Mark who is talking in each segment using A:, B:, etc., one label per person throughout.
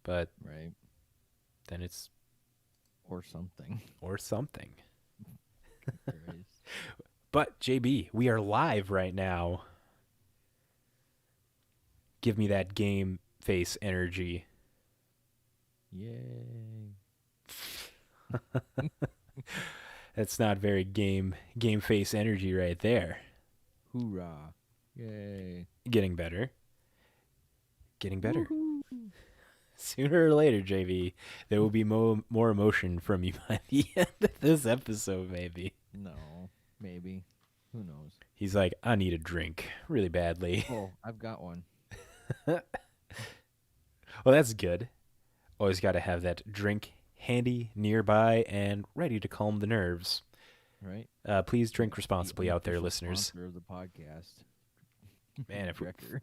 A: but
B: Right.
A: then it's
B: Or something.
A: or something.
B: Christ.
A: But JB, we are live right now. Give me that game face energy.
B: Yay.
A: That's not very game face energy right there.
B: Hoorah. Yay.
A: Getting better. Getting better.
B: Woohoo.
A: Sooner or later, JB, there will be more emotion from you by the end of this episode, maybe.
B: No. Maybe. Who knows?
A: He's like, I need a drink really badly.
B: Oh, I've got one.
A: Well, that's good. Always got to have that drink handy, nearby, and ready to calm the nerves.
B: Right?
A: Please drink
B: The
A: responsibly out there,
B: unofficial
A: listeners.
B: sponsor of the podcast.
A: Man, if we
B: Drecker.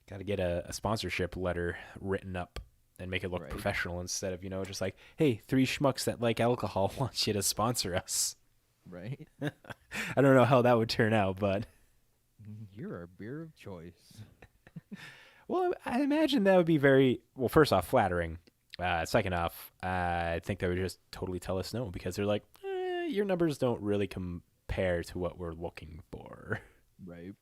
A: got to get a sponsorship letter written up and make it look
B: Right.
A: professional instead of, just like, hey, three schmucks that like alcohol want you to sponsor us.
B: Right?
A: I don't know how that would turn out, but
B: You're our beer of choice.
A: well, I imagine that would be very, well, first off, flattering. Second off, I think they would just totally tell us no because they're like, your numbers don't really compare to what we're looking for.
B: Right.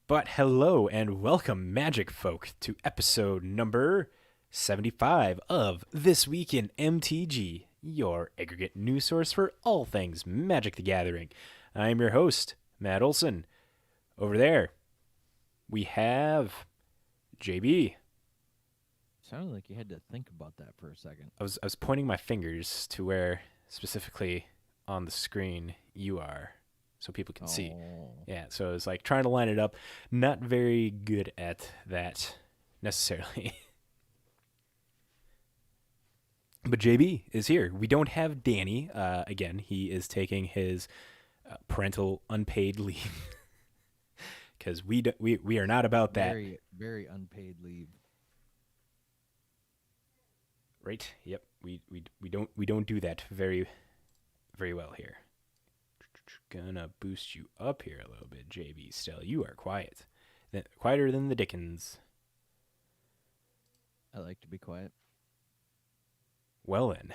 A: But hello and welcome, Magic Folk, to episode number 75 of This Week in MTG, your aggregate news source for all things Magic the Gathering. I'm your host, Matt Olson. Over there, we have JB.
B: Sounded like you had to think about that for a second.
A: I was pointing my fingers to where specifically on the screen you are, so people can see.
B: Oh.
A: Yeah, so it's like trying to line it up. Not very good at that necessarily. But JB is here. We don't have Danny. Again, he is taking his parental unpaid leave because we are not about that.
B: Very, very unpaid leave.
A: Right? Yep. We don't do that very well here. Gonna boost you up here a little bit, JB. Still, you are quiet, quieter than the Dickens.
B: I like to be quiet.
A: Well then.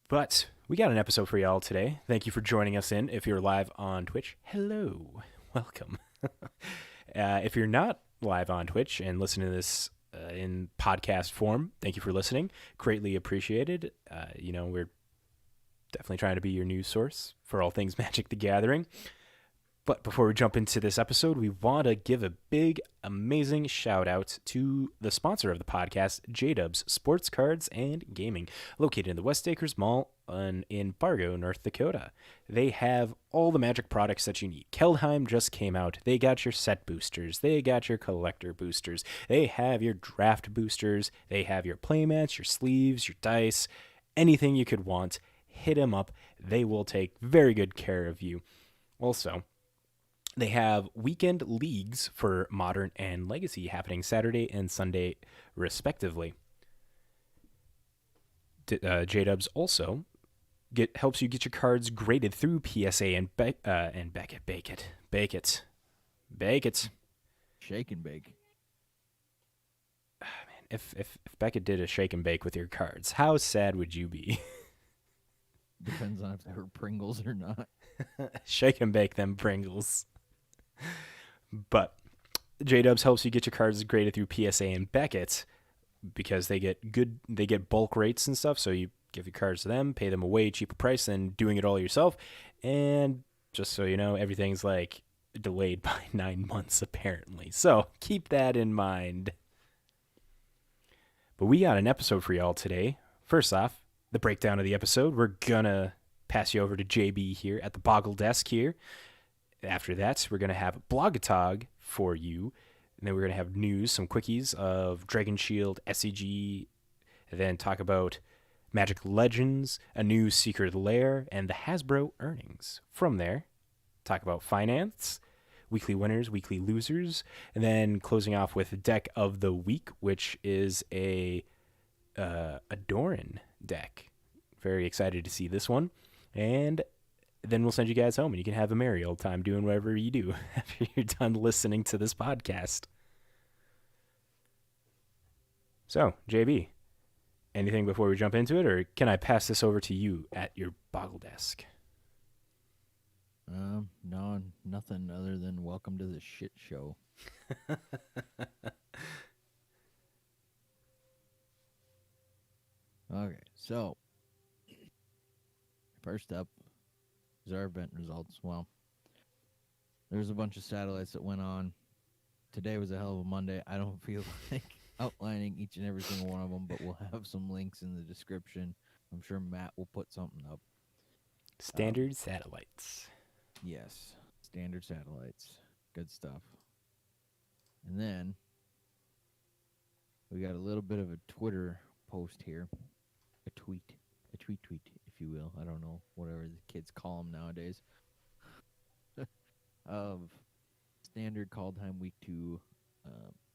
A: But we got an episode for y'all today. Thank you for joining us in. If you're live on Twitch, hello, welcome. If you're not live on Twitch and listening to this in podcast form, thank you for listening. Greatly appreciated. We're definitely trying to be your news source for all things Magic the Gathering. But before we jump into this episode, we want to give a big, amazing shout out to the sponsor of the podcast, J-Dubs Sports Cards and Gaming, located in the West Acres Mall in Fargo, North Dakota. They have all the Magic products that you need. Keldheim just came out. They got your set boosters. They got your collector boosters. They have your draft boosters. They have your playmats, your sleeves, your dice, anything you could want. Hit them up. They will take very good care of you. Also, they have weekend leagues for Modern and Legacy happening Saturday and Sunday, respectively. J-Dubs also helps you get your cards graded through PSA and Beckett. Bake it.
B: Shake and bake.
A: Man, if Beckett did a shake and bake with your cards, how sad would you be?
B: Depends on if they were Pringles or not.
A: Shake and bake them Pringles. But J-Dubs helps you get your cards graded through PSA and Beckett because they get bulk rates and stuff. So you give your cards to them, pay them a way cheaper price than doing it all yourself. And just so you know, everything's like delayed by 9 months apparently. So keep that in mind. But we got an episode for y'all today. First off, the breakdown of the episode. We're gonna pass you over to JB here at the Boggle Desk here. After that, we're going to have Blogatog for you. And then we're going to have news, some quickies of Dragon Shield, SCG, and then talk about Magic Legends, a new Secret Lair, and the Hasbro earnings. From there, talk about finance, weekly winners, weekly losers, and then closing off with Deck of the Week, which is a Doran deck. Very excited to see this one. And then we'll send you guys home and you can have a merry old time doing whatever you do after you're done listening to this podcast. So, JB, anything before we jump into it, or can I pass this over to you at your boggle desk?
B: No, nothing other than welcome to the shit show. Okay, so first up is our event results. Well, there's a bunch of satellites that went on. Today was a hell of a Monday. I don't feel like outlining each and every single one of them, but we'll have some links in the description. I'm sure Matt will put something up.
A: Standard satellites.
B: Yes, standard satellites. Good stuff. And then we got a little bit of a Twitter post here, a tweet, if you will. I don't know, whatever the kids call them nowadays. Of standard call time week 2,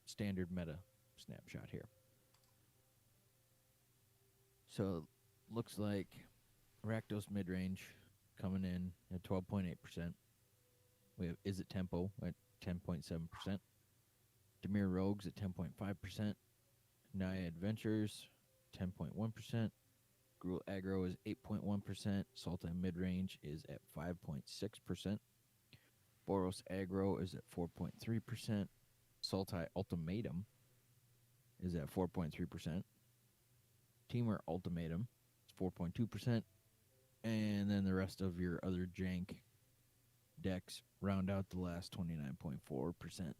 B: standard meta snapshot here. So looks like Rakdos midrange coming in at 12.8%. We have Is It Tempo at 10.7%. Demir Rogues at 10.5%. Naya Adventures 10.1%. Gruul Aggro is 8.1%. Sultai Midrange is at 5.6%. Boros Aggro is at 4.3%. Sultai Ultimatum is at 4.3%. Teamer Ultimatum is 4.2%. And then the rest of your other jank decks round out the last 29.4%.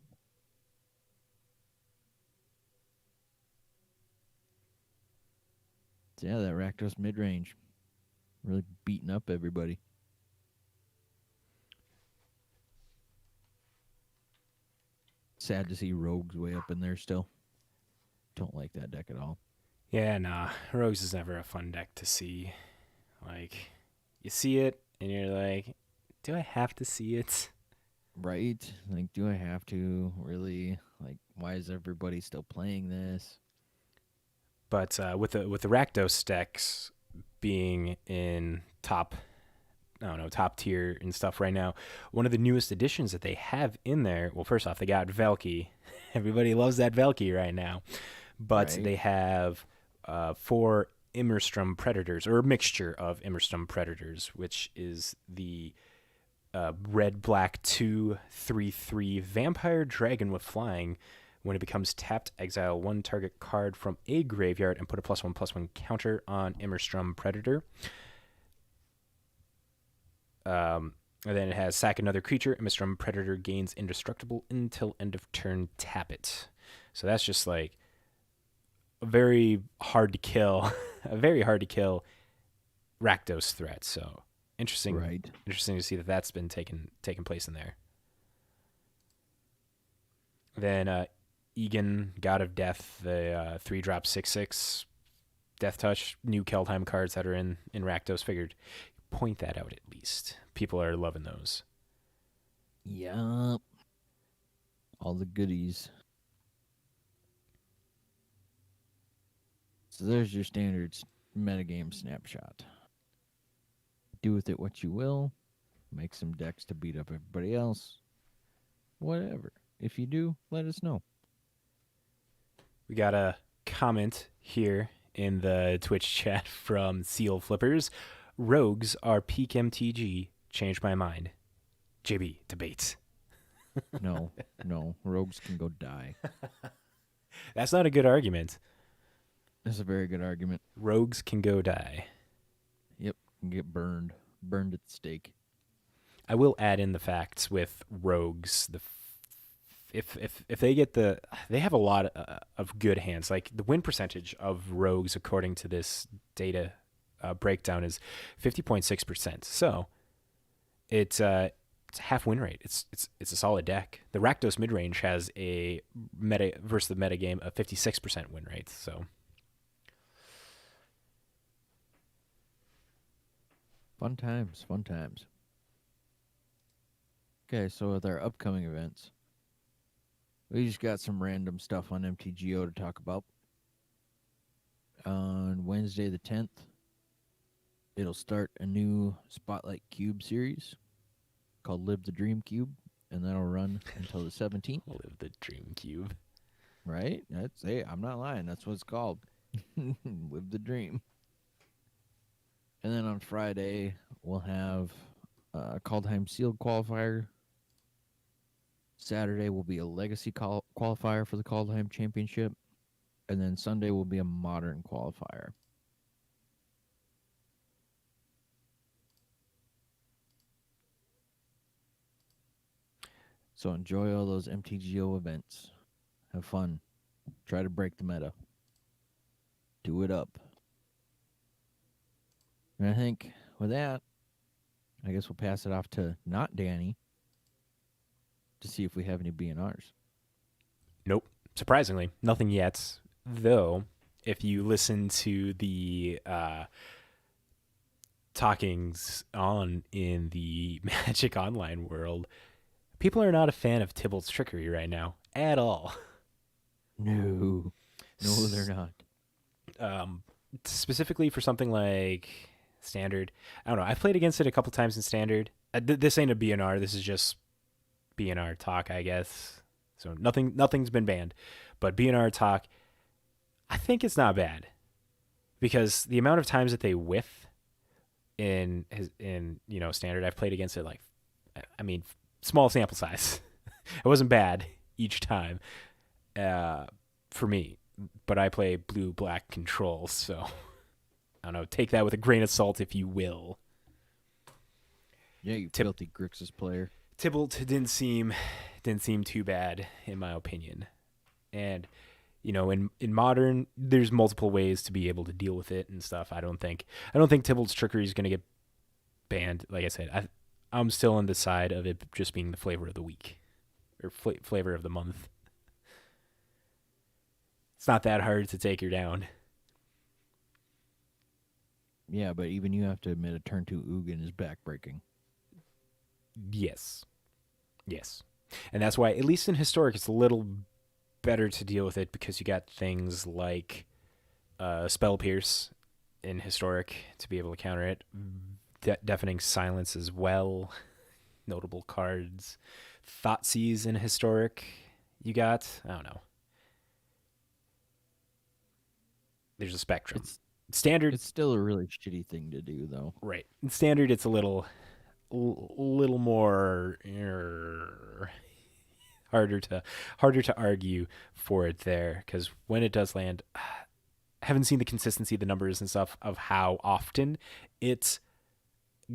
B: So yeah, that Rakdos midrange really beating up everybody. Sad to see Rogues way up in there still. Don't like that deck at all.
A: Yeah, nah. Rogues is never a fun deck to see. Like, you see it, and you're like, do I have to see it?
B: Right? Like, do I have to? Really? Like, why is everybody still playing this?
A: But with the Rakdos decks being in top, I don't know, top tier and stuff right now, one of the newest additions that they have in there. Well, first off, they got Velky. Everybody loves that Velky right now, but
B: Right.
A: they have 4 Immerstrom Predators, or a mixture of Immerstrom Predators, which is the red black 2/3/3 vampire dragon with flying. When it becomes tapped, exile 1 target card from a graveyard and put a +1/+1 counter on Immerstrom Predator. And then it has sack another creature. Immerstrom Predator gains indestructible until end of turn. Tap it. So that's just like a very hard to kill, a very hard to kill Rakdos threat. So interesting,
B: Right.
A: interesting to see that that's been taking place in there. Then Egan, God of Death, the 3-drop 6/6 Death Touch, new Keldheim cards that are in Rakdos. Figured point that out at least. People are loving those.
B: Yup. All the goodies. So there's your standard metagame snapshot. Do with it what you will. Make some decks to beat up everybody else. Whatever. If you do, let us know.
A: We got a comment here in the Twitch chat from Seal Flippers. Rogues are peak MTG. Changed my mind. JB debates.
B: No, no. Rogues can go die.
A: That's not a good argument.
B: That's a very good argument.
A: Rogues can go die.
B: Yep. Can get burned. Burned at the stake.
A: I will add in the facts with rogues. If they get they have a lot of good hands. Like the win percentage of rogues, according to this data breakdown, is 50.6%. So it's half win rate. It's a solid deck. The Rakdos midrange has a meta versus the meta game a 56% win rate. So
B: Fun times. Fun times. Okay, so with our upcoming events, we just got some random stuff on MTGO to talk about. On Wednesday the 10th, it'll start a new Spotlight Cube series called Live the Dream Cube, and that'll run until the 17th.
A: live the dream cube.
B: Right? That's hey, I'm not lying. That's what it's called. Live the dream. And then on Friday we'll have Kaldheim Sealed qualifier. Saturday will be a Legacy qualifier for the Kaldheim Championship, and then Sunday will be a Modern qualifier. So enjoy all those MTGO events. Have fun. Try to break the meta. Do it up. And I think with that, I guess we'll pass it off to not Danny to see if we have any BNRs.
A: Nope. Surprisingly, nothing yet. Though, if you listen to the talkings on in the Magic Online world, people are not a fan of Tybalt's trickery right now at all.
B: No. No, they're not.
A: Specifically for something like Standard, I don't know. I've played against it a couple times in Standard. This ain't a BNR. This is just BNR talk, I guess. So nothing's been banned, but BNR talk, I think it's not bad because the amount of times that they whiff in Standard, I've played against it like, I mean, small sample size. It wasn't bad each time for me, but I play blue black control, so I don't know. Take that with a grain of salt, if you will.
B: Yeah, you filthy Grixis player.
A: Tybalt didn't seem too bad in my opinion, and in Modern, there's multiple ways to be able to deal with it and stuff. I don't think Tybalt's trickery is going to get banned. Like I said, I'm still on the side of it just being the flavor of the week or flavor of the month. It's not that hard to take her down.
B: Yeah, but even you have to admit a turn 2 Ugin is backbreaking.
A: Yes. And that's why, at least in Historic, it's a little better to deal with it because you got things like Spell Pierce in Historic to be able to counter it. Deafening Silence as well. Notable cards. Thoughtseize in Historic. You got, I don't know. There's a spectrum. Standard.
B: It's still a really shitty thing to do, though.
A: Right. In Standard, it's a little more harder to argue for it there, because when it does land, I haven't seen the consistency of the numbers and stuff of how often it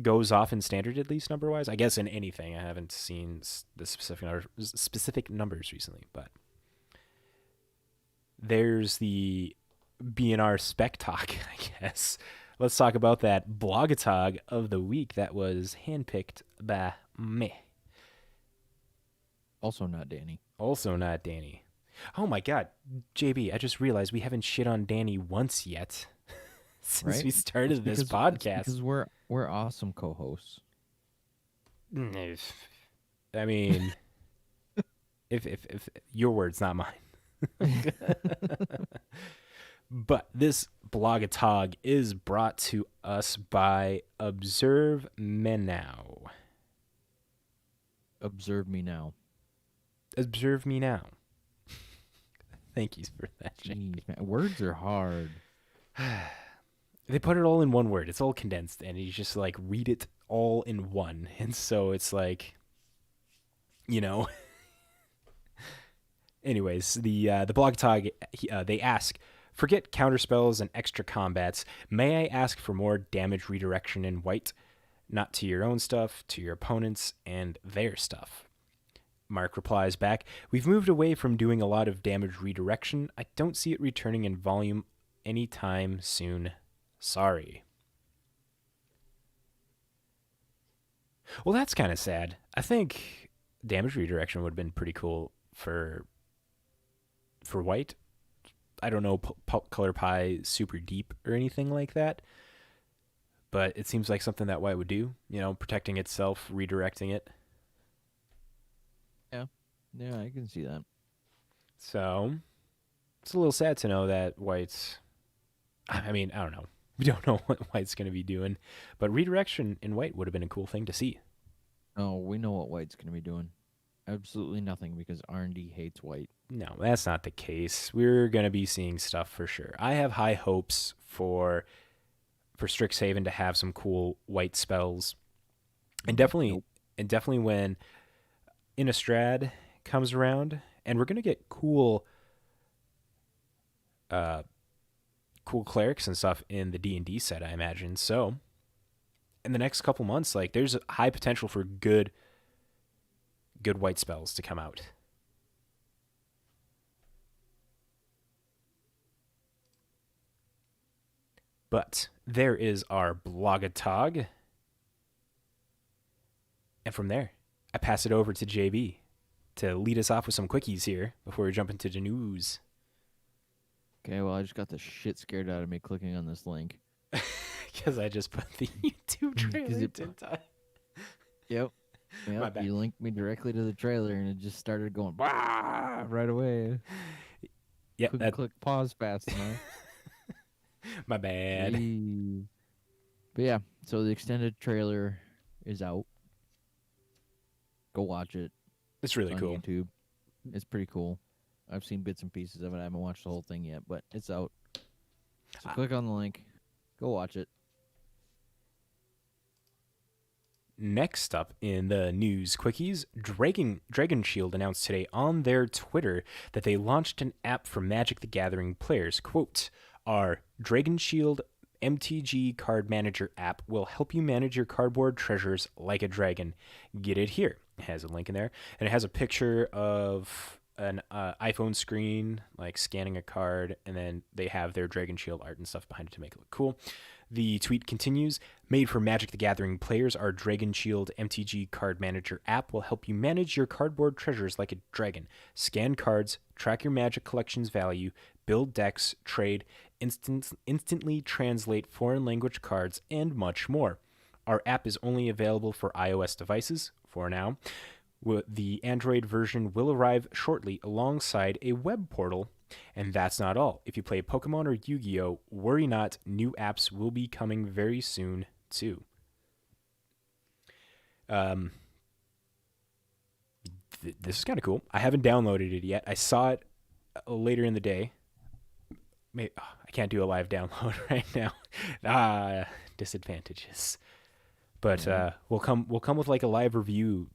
A: goes off in Standard, at least number wise. I guess in anything, I haven't seen the specific numbers recently, but there's the BNR spec talk, I guess. Let's talk about that blogatog of the week that was handpicked by me.
B: Also not Danny.
A: Oh my god, JB, I just realized we haven't shit on Danny once yet since we started this podcast.
B: Because we're awesome co-hosts.
A: I mean, if your words, not mine. But this blogatog is brought to us by Observe Me Now.
B: Observe me now.
A: Observe me now. Thank you for that.
B: Jeez, man. Words are hard.
A: They put it all in one word. It's all condensed, and you just like read it all in one. And so it's like, Anyways, the blogatog, they ask, forget counterspells and extra combats. May I ask for more damage redirection in white? Not to your own stuff, to your opponents and their stuff. Mark replies back, we've moved away from doing a lot of damage redirection. I don't see it returning in volume anytime soon. Sorry. Well, that's kind of sad. I think damage redirection would have been pretty cool for white. I don't know color pie super deep or anything like that, but it seems like something that white would do, protecting itself, redirecting it.
B: Yeah, I can see that.
A: So it's a little sad to know that white's, I mean, I don't know. We don't know what white's going to be doing, but redirection in white would have been a cool thing to see.
B: Oh, we know what white's going to be doing. absolutely nothing because R&D hates white.
A: No, that's not the case. We're gonna be seeing stuff for sure. I have high hopes for Strixhaven to have some cool white spells, and definitely
B: Nope.
A: when Innistrad comes around, and we're gonna get uh, cool clerics and stuff in the D&D set, I imagine. So in the next couple months, like there's a high potential for good white spells to come out. But there is our blogatog. And from there, I pass it over to JB to lead us off with some quickies here before we jump into the news.
B: Okay, well, I just got the shit scared out of me clicking on this link.
A: Because I just put the YouTube trailer, didn't I?
B: Yep.
A: My bad.
B: You linked me directly to the trailer, and it just started going bah! Right away.
A: Yep,
B: Couldn't click pause fast enough.
A: my bad.
B: Jeez. But yeah, so the extended trailer is out. Go watch it.
A: It's really
B: on
A: cool.
B: YouTube. It's pretty cool. I've seen bits and pieces of it. I haven't watched the whole thing yet, but it's out. So click on the link. Go watch it.
A: Next up in the news quickies, Dragon Shield announced today on their Twitter that they launched an app for Magic the Gathering players. Quote, our Dragon Shield MTG card manager app will help you manage your cardboard treasures like a dragon. Get it here. It has a link in there, and it has a picture of an iPhone screen, like scanning a card, and then they have their Dragon Shield art and stuff behind it to make it look cool. The tweet continues, made for Magic the Gathering players, our Dragon Shield MTG card manager app will help you manage your cardboard treasures like a dragon. Scan cards, track your Magic collection's value, build decks, trade, instantly translate foreign language cards, and much more. Our app is only available for iOS devices for now. The Android version will arrive shortly alongside a web portal. And that's not all. If you play Pokemon or Yu-Gi-Oh, worry not, new apps will be coming very soon too. This is kind of cool. I haven't downloaded it yet. I saw it later in the day. I can't do a live download right now. Disadvantages. But we'll come with like a live review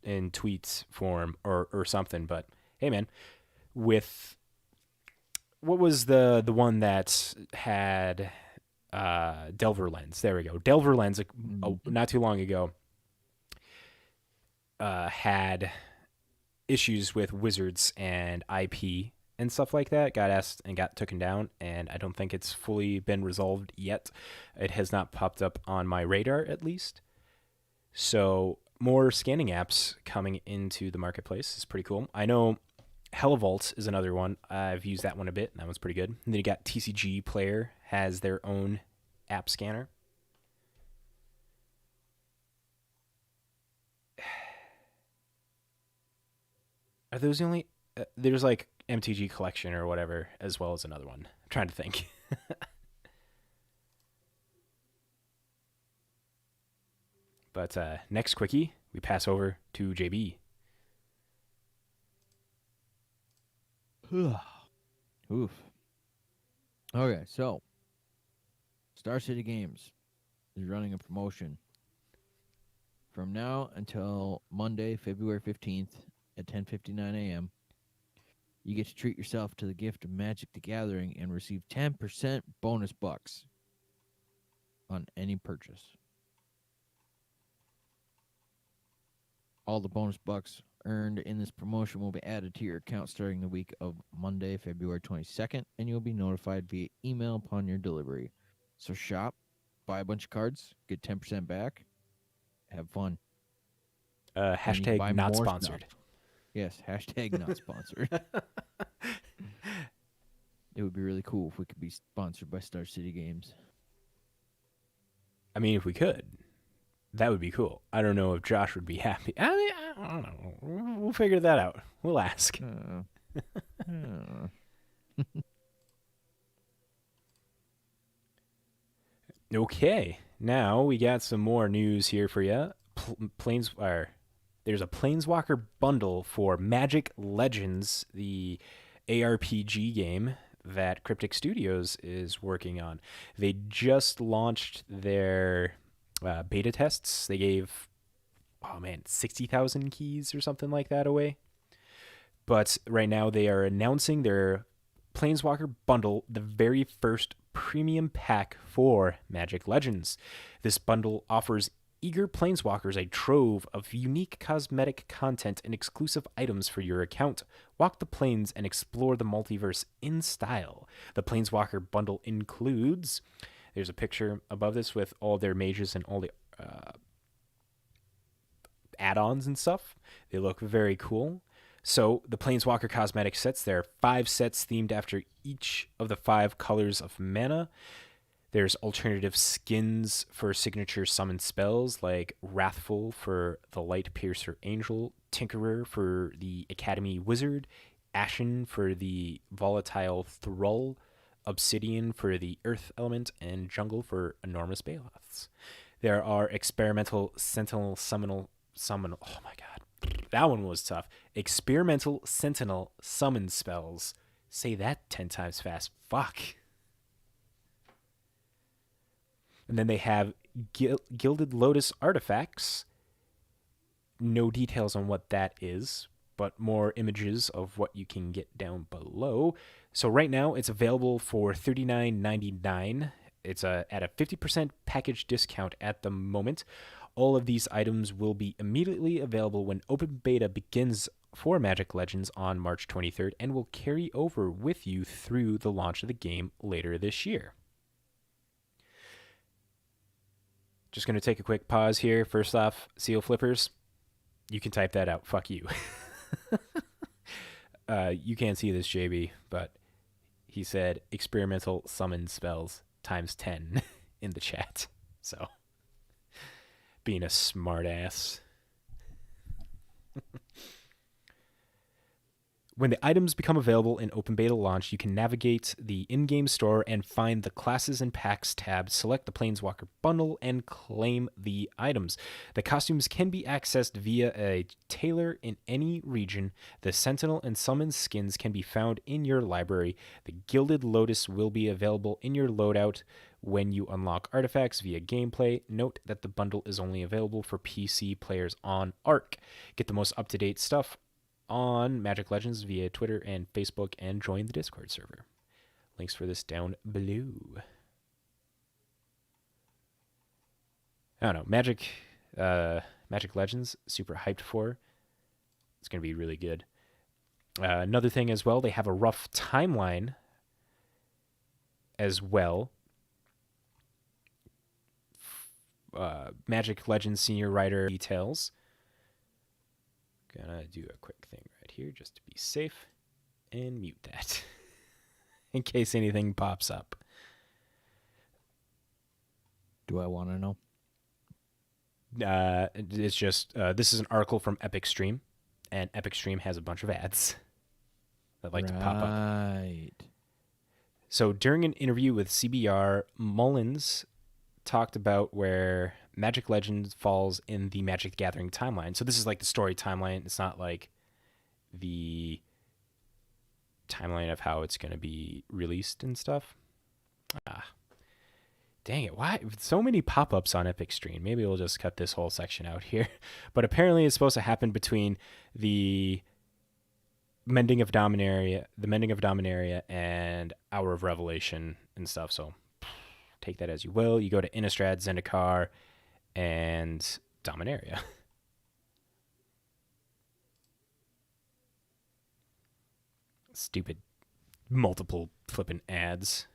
A: in tweets form or something. But hey, man, with what was the one that had Delver Lens? There we go. Delver Lens, not too long ago, had issues with wizards and IP and stuff like that. Got asked and got taken down, and I don't think it's fully been resolved yet. It has not popped up on my radar, at least. So more scanning apps coming into the marketplace is pretty cool. I know Hellvault is another one. I've used that one a bit, and that one's pretty good. And then you got TCG Player has their own app scanner. Are those the only? There's like MTG Collection or whatever, as well as another one. I'm trying to think. But next quickie, we pass over to JB.
B: Oof. Okay, so Star City Games is running a promotion from now until Monday, February 15th at 10:59 a.m. You get to treat yourself to the gift of Magic the Gathering and receive 10% bonus bucks on any purchase. All the bonus bucks earned in this promotion will be added to your account starting the week of Monday, February 22nd, and you'll be notified via email upon your delivery. So shop, buy a bunch of cards, get 10% back, have fun.
A: Hashtag not sponsored.
B: Stuff. Yes, hashtag not sponsored. It would be really cool if we could be sponsored by Star City Games.
A: I mean, if we could, that would be cool. I don't know if Josh would be happy. I mean, I don't know. We'll figure that out. We'll ask. Okay, now we got some more news here for you. there's a Planeswalker bundle for Magic Legends, the ARPG game that Cryptic Studios is working on. They just launched their beta tests. They gave, 60,000 keys or something like that away. But right now they are announcing their Planeswalker bundle, the very first premium pack for Magic Legends. This bundle offers eager Planeswalkers a trove of unique cosmetic content and exclusive items for your account. Walk the planes and explore the multiverse in style. The Planeswalker bundle includes, there's a picture above this with all their mages and all the add-ons and stuff. They look very cool. So the Planeswalker cosmetic sets, there are 5 sets themed after each of the 5 colors of mana. There's alternative skins for signature summon spells like Wrathful for the Light Piercer Angel, Tinkerer for the Academy Wizard, Ashen for the Volatile Thrall, Obsidian for the Earth Element, and Jungle for Enormous Baloths. There are experimental Sentinel summon. Oh my god, that one was tough. Experimental Sentinel summon spells. Say that 10 times fast. Fuck. And then they have Gilded Lotus artifacts. No details on what that is, but more images of what you can get down below. So right now it's available for $39.99. It's at a 50% package discount at the moment. All of these items will be immediately available when open beta begins for Magic Legends on March 23rd and will carry over with you through the launch of the game later this year. Just going to take a quick pause here. First off, Seal Flippers, you can type that out. Fuck you. You can't see this, JB, but he said experimental summon spells times 10 in the chat. So, being a smart ass. When the items become available in open beta launch, you can navigate the in-game store and find the Classes and Packs tab, select the Planeswalker bundle, and claim the items. The costumes can be accessed via a tailor in any region. The Sentinel and Summon skins can be found in your library. The Gilded Lotus will be available in your loadout when you unlock artifacts via gameplay. Note that the bundle is only available for PC players on Arc. Get the most up-to-date stuff on Magic Legends via Twitter and Facebook, and join the Discord server. Links for this down below. I don't know. Magic Legends, super hyped for. It's going to be really good. Another thing as well, they have a rough timeline as well. Magic Legends senior writer details. Gonna do a quick thing right here just to be safe and mute that in case anything pops up.
B: Do I want to know?
A: It's just this is an article from Epic Stream, and Epic Stream has a bunch of ads that like to pop up.
B: Right.
A: So during an interview with CBR, Mullins talked about where Magic Legends falls in the Magic the Gathering timeline. So this is like the story timeline. It's not like the timeline of how it's going to be released and stuff. Dang it. Why so many pop-ups on Epic Stream? Maybe we'll just cut this whole section out here. But apparently it's supposed to happen between the Mending of Dominaria and Hour of Revelation and stuff. So take that as you will. You go to Innistrad, Zendikar, and Dominaria. Stupid multiple flippin' ads.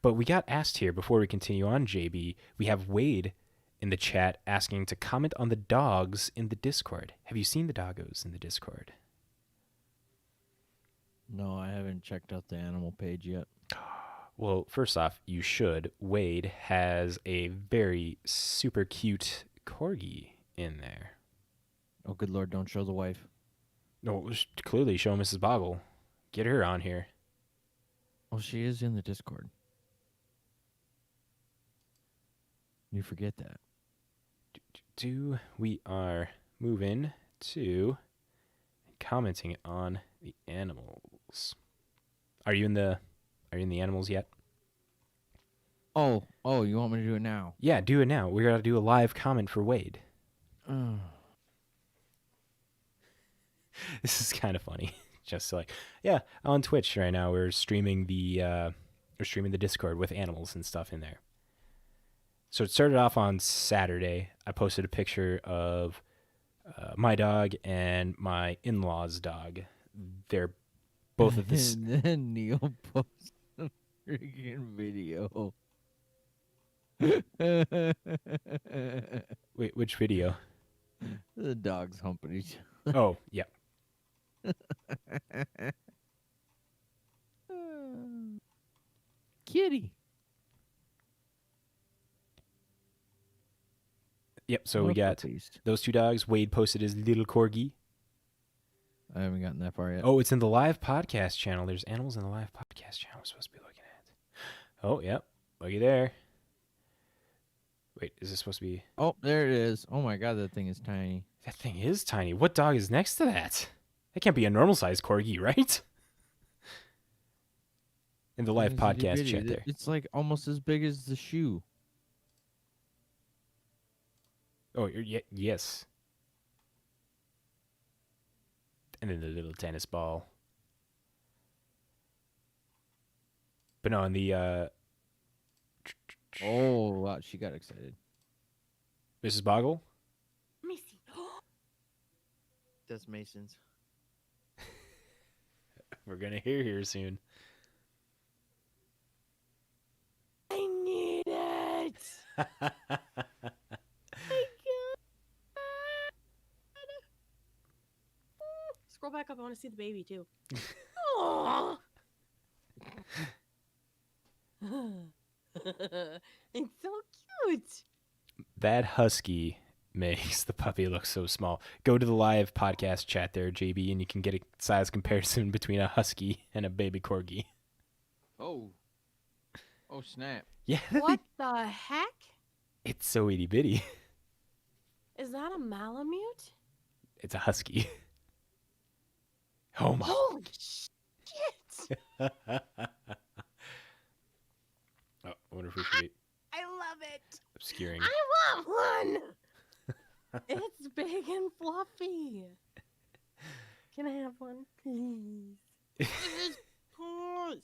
A: But we got asked here before we continue on, JB. We have Wade in the chat asking to comment on the dogs in the Discord. Have you seen the doggos in the Discord?
B: No, I haven't checked out the animal page yet.
A: Well, first off, you should. Wade has a very super cute corgi in there.
B: Oh, good Lord, don't show the wife.
A: No, clearly show Mrs. Boggle. Get her on here.
B: Oh, she is in the Discord. You forget that.
A: We are moving to commenting on the animals. Are you in the animals yet?
B: Oh, you want me to do it now?
A: Yeah, do it now. We gotta do a live comment for Wade. This is kind of funny. Just like, yeah, on Twitch right now we're streaming the Discord with animals and stuff in there. So it started off on Saturday. I posted a picture of my dog and my in-laws' dog. They're both of this.
B: And then Neil posts a freaking video.
A: Wait, which video?
B: The dog's humping each other.
A: Oh, yeah.
B: Kitty.
A: Yep, so we got those two dogs. Wade posted his little corgi.
B: I haven't gotten that far yet.
A: Oh, it's in the live podcast channel. There's animals in the live podcast channel we're supposed to be looking at. Oh, yep. Looky there. Wait, is this supposed to be...
B: Oh, there it is. Oh my god, that thing is tiny.
A: That thing is tiny. What dog is next to that? That can't be a normal-sized corgi, right? In the live podcast chat there.
B: It's like almost as big as the shoe.
A: Oh, yes. And then the little tennis ball. But no, in the...
B: Oh, wow, she got excited.
A: Mrs. Boggle?
C: Let me see. That's Mason's.
A: We're going to hear here soon.
C: I need it. Scroll back up. I want to see the baby too. Aww. It's so cute.
A: That husky makes the puppy look so small. Go to the live podcast chat there, JB, and you can get a size comparison between a husky and a baby corgi.
B: Oh. Oh, snap.
A: Yeah.
C: What the heck?
A: It's so itty bitty.
C: Is that a Malamute?
A: It's a husky. Oh my.
C: Holy shit.
A: Oh, I wonder if we should be
C: I love it.
A: obscuring.
C: I want one. It's big and fluffy. Can I have one, please? His paws.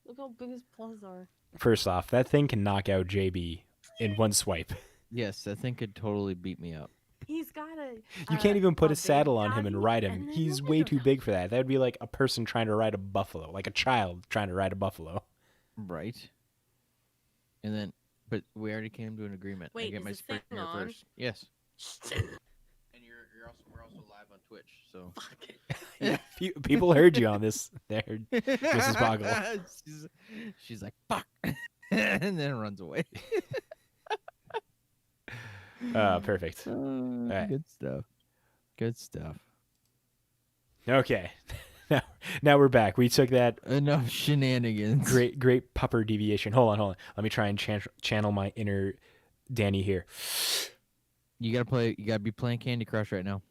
C: Look how big his paws are.
A: First off, that thing can knock out JB in one swipe.
B: Yes, that thing could totally beat me up.
C: He's got a.
A: You can't even put a
C: big
A: saddle on him and
C: doggy
A: ride him.
C: then
A: He's
C: a
A: way
C: little
A: too
C: doggy.
A: big for that. That would be like a person trying to ride a buffalo, like a child trying to ride a buffalo.
B: Right. And then, but we already came to an agreement. I
C: Wait,
B: get
C: is
B: my
C: this
B: spring
C: thing
B: here
C: on?
B: first. Yes.
C: Fuck
B: And we're also live on Twitch, so.
C: it.
A: People heard you on this there, Mrs. Boggle.
B: she's like, fuck. And then runs away.
A: Perfect. right.
B: Good stuff. Good stuff.
A: Okay. Now we're back. We took that
B: Enough shenanigans.
A: great pupper deviation. Hold on. Let me try and channel my inner Danny here.
B: You gotta be playing Candy Crush right now.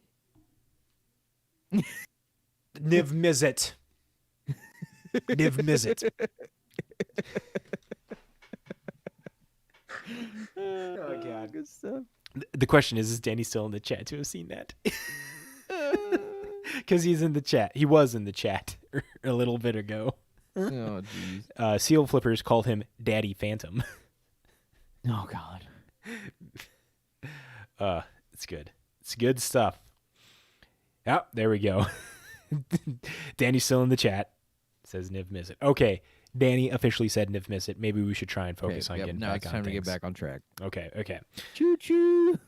A: Niv Mizzet. Niv Mizzet. Oh, God.
B: Good stuff.
A: The question is Danny still in the chat to have seen that? Because he's in the chat. He was in the chat a little bit ago.
B: Oh, jeez.
A: Seal Flippers called him Daddy Phantom.
B: Oh, God.
A: It's good. It's good stuff. Oh, there we go. Danny's still in the chat. Says Niv Mizzet. Okay, Danny officially said Niv Mizzet. Maybe we should try and focus on getting
B: now
A: back
B: it's
A: on
B: time to get
A: things.
B: back on track.
A: Okay.
B: Choo choo.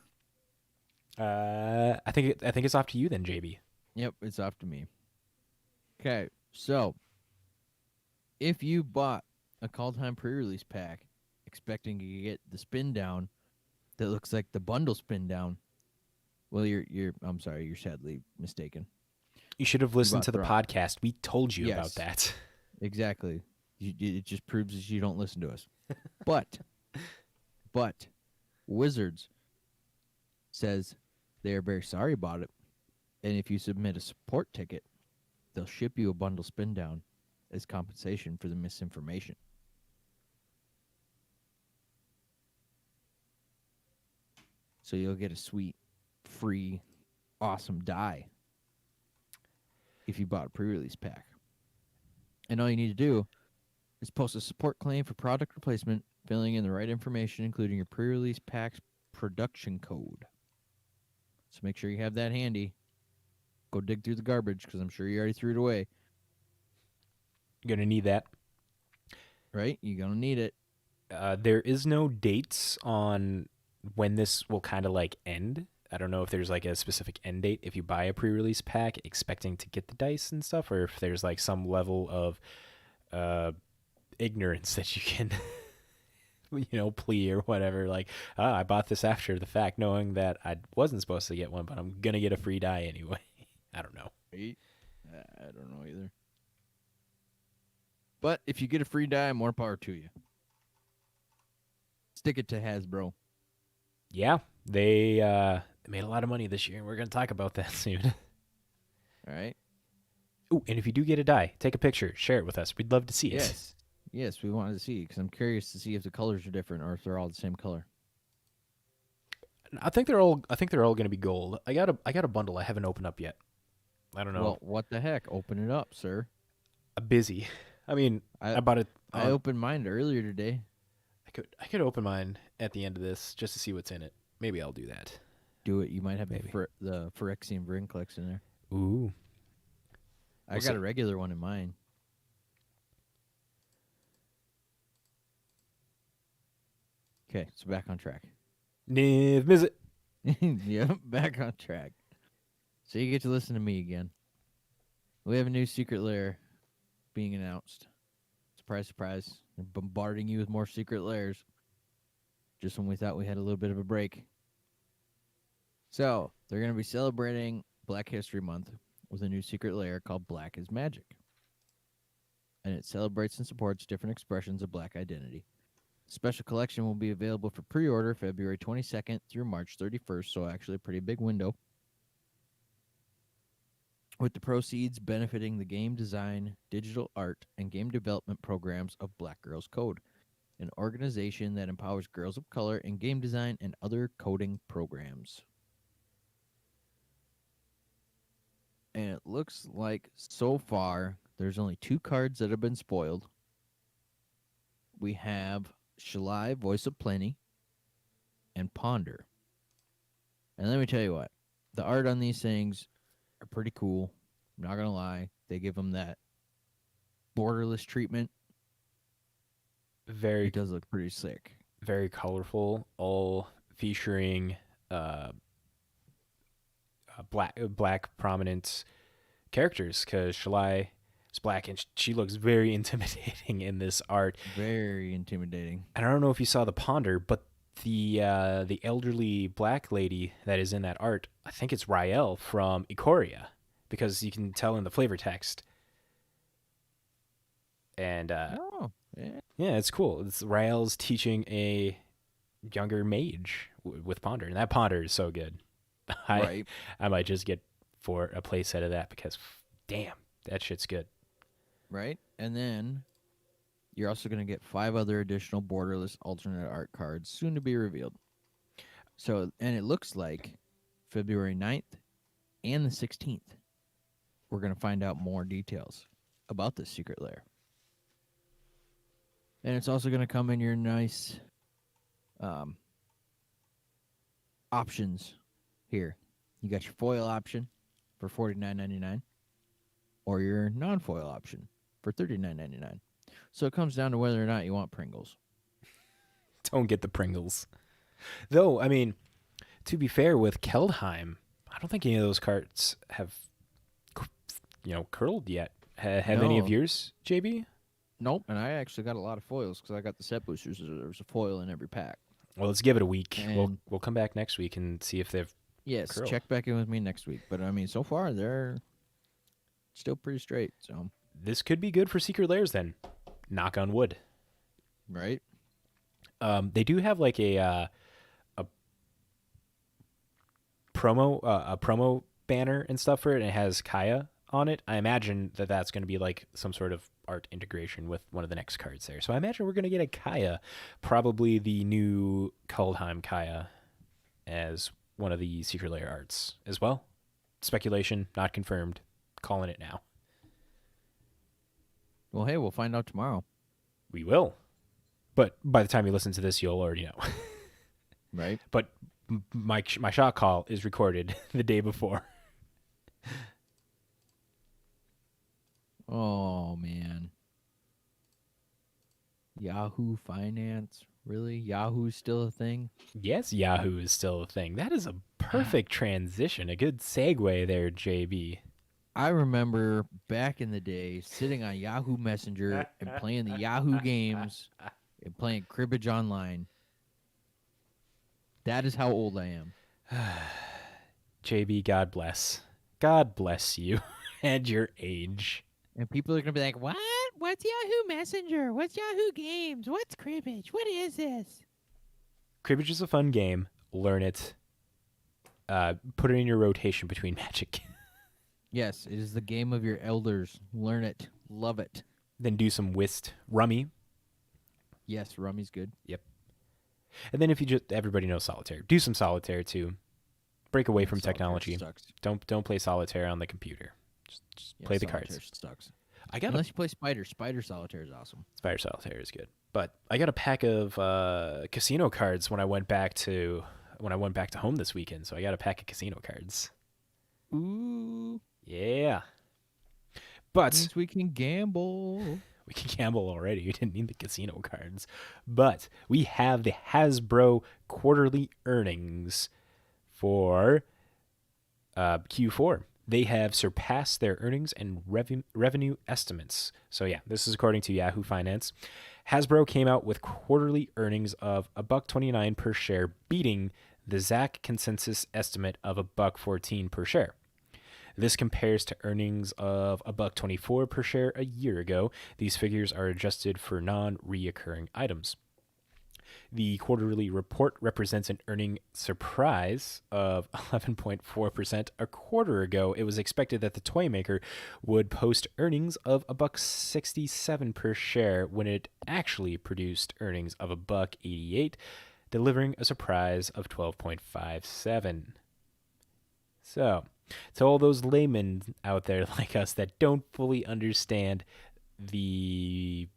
A: I think it's off to you then, JB.
B: Yep, it's off to me. Okay, so if you bought a Call Time pre-release pack expecting to get the spin down that looks like the bundle spin down, well, you're sadly mistaken.
A: You should have listened to the
B: Throck.
A: podcast. We told you
B: Yes.
A: about that.
B: Exactly. It just proves that you don't listen to us. But Wizards says they are very sorry about it, and if you submit a support ticket, they'll ship you a bundle spin down as compensation for the misinformation. So you'll get a sweet, free, awesome die if you bought a pre-release pack. And all you need to do is post a support claim for product replacement, filling in the right information, including your pre-release pack's production code. So make sure you have that handy. Go dig through the garbage, because I'm sure you already threw it away.
A: Gonna need that.
B: Right? You're going to need it.
A: There is no dates on when this will kind of like end. I don't know if there's like a specific end date if you buy a pre-release pack expecting to get the dice and stuff, or if there's like some level of ignorance that you can plea or whatever, like, I bought this after the fact knowing that I wasn't supposed to get one, but I'm gonna get a free die anyway. I don't know.
B: Right? I don't know either. But if you get a free die, more power to you. Stick it to Hasbro.
A: Yeah, they made a lot of money this year, and we're gonna talk about that soon.
B: All right?
A: Ooh, and if you do get a die, take a picture, share it with us. We'd love to see it.
B: Yes. Yes, we wanted to see, because I'm curious to see if the colors are different or if they're all the same color.
A: I think they're all going to be gold. I got a bundle I haven't opened up yet. I don't know.
B: Well, what the heck? Open it up, sir.
A: I'm busy. I mean, I bought it.
B: I opened mine earlier today.
A: I could open mine at the end of this just to see what's in it. Maybe I'll do that.
B: Do it. You might have
A: Maybe.
B: the Phyrexian Brinclex in there.
A: Ooh.
B: I got a regular one in mine. Okay, so back on track.
A: Niv Mizzet.
B: Yep, back on track. So you get to listen to me again. We have a new secret lair being announced. Surprise, surprise. They're bombarding you with more secret lairs. Just when we thought we had a little bit of a break. So, they're going to be celebrating Black History Month with a new secret lair called Black is Magic. And it celebrates and supports different expressions of Black identity. Special collection will be available for pre-order February 22nd through March 31st, so actually a pretty big window. With the proceeds benefiting the game design, digital art, and game development programs of Black Girls Code, an organization that empowers girls of color in game design and other coding programs. And it looks like so far there's only 2 cards that have been spoiled. We have Shalai, Voice of Plenty, and Ponder. And let me tell you what, the art on these things are pretty cool. I'm not going to lie. They give them that borderless treatment. It does look pretty sick.
A: Very colorful, all featuring black prominent characters, because Shalai is black and she looks very intimidating in this art.
B: Very intimidating.
A: And I don't know if you saw the Ponder, but the elderly black lady that is in that art, I think it's Rael from Ikoria, because you can tell in the flavor text. And yeah, it's cool. It's Rael's teaching a younger mage with Ponder, and that Ponder is so good. I might just get for a play set of that, because damn, that shit's good.
B: Right? And then you're also going to get 5 other additional borderless alternate art cards soon to be revealed. So, and it looks like February 9th and the 16th, we're going to find out more details about this secret lair. And it's also going to come in your nice options here. You got your foil option for $49.99 or your non-foil option for $39.99. So it comes down to whether or not you want Pringles.
A: Don't get the Pringles. Though, I mean, to be fair, with Keldheim, I don't think any of those cards have, curled yet. Have any of yours, JB?
B: Nope, and I actually got a lot of foils because I got the set boosters. There's a foil in every pack.
A: Well, let's give it a week.
B: And
A: we'll come back next week and see if they've curled.
B: Check back in with me next week. But, I mean, so far, they're still pretty straight. So
A: this could be good for secret lairs then. Knock on wood.
B: Right?
A: They do have like a promo banner and stuff for it, and it has Kaya on it. I imagine that that's going to be like some sort of art integration with one of the next cards there. So I imagine we're going to get a Kaya, probably the new Kaldheim Kaya, as one of the Secret Lair arts as well. Speculation, not confirmed. Calling it now.
B: Well, hey, we'll find out tomorrow.
A: We will. But by the time you listen to this, you'll already know.
B: Right?
A: But my shot call is recorded the day before.
B: Oh, man. Yahoo Finance? Really? Yahoo's still a thing?
A: Yes, Yahoo is still a thing. That is a perfect transition. A good segue there, JB.
B: I remember back in the day sitting on Yahoo Messenger and playing the Yahoo games and playing Cribbage Online. That is how old I am.
A: JB, God bless. God bless you and your age.
B: And people are going to be like, what? What's Yahoo Messenger? What's Yahoo Games? What's Cribbage? What is this?
A: Cribbage is a fun game. Learn it. Put it in your rotation between Magic.
B: Yes, it is the game of your elders. Learn it. Love it.
A: Then do some whist. Rummy.
B: Yes, Rummy's good.
A: Yep. And then if you just, everybody knows solitaire. Do some solitaire too. Break away from
B: Solitaire
A: technology.
B: Sucks.
A: Don't play solitaire on the computer. Just play the
B: Solitaire
A: cards.
B: Sucks.
A: I got
B: Unless you play Spider. Spider Solitaire is awesome.
A: Spider Solitaire is good. But I got a pack of casino cards when I went back to home this weekend. So I got a pack of casino cards.
B: Ooh.
A: Yeah. But
B: Means we can gamble.
A: we can gamble already. You didn't need the casino cards. But we have the Hasbro quarterly earnings for Q4. They have surpassed their earnings and revenue estimates. So yeah, this is according to Yahoo Finance. Hasbro came out with quarterly earnings of $1.29 per share, beating the ZAC consensus estimate of $1.14 per share. This compares to earnings of $1.24 per share a year ago. These figures are adjusted for non-reoccurring items. The quarterly report represents an earning surprise of 11.4%. A quarter ago, it was expected that the toy maker would post earnings of $1.67 per share when it actually produced earnings of $1.88, delivering a surprise of 12.57. So, to all those laymen out there like us that don't fully understand the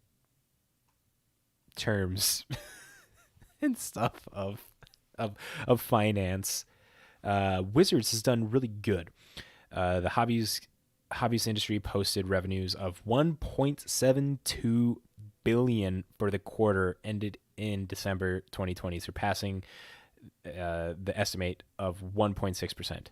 A: terms and stuff of finance, Wizards has done really good. The hobbyist industry posted revenues of $1.72 billion for the quarter ended in December 2020, surpassing the estimate of 1.6%.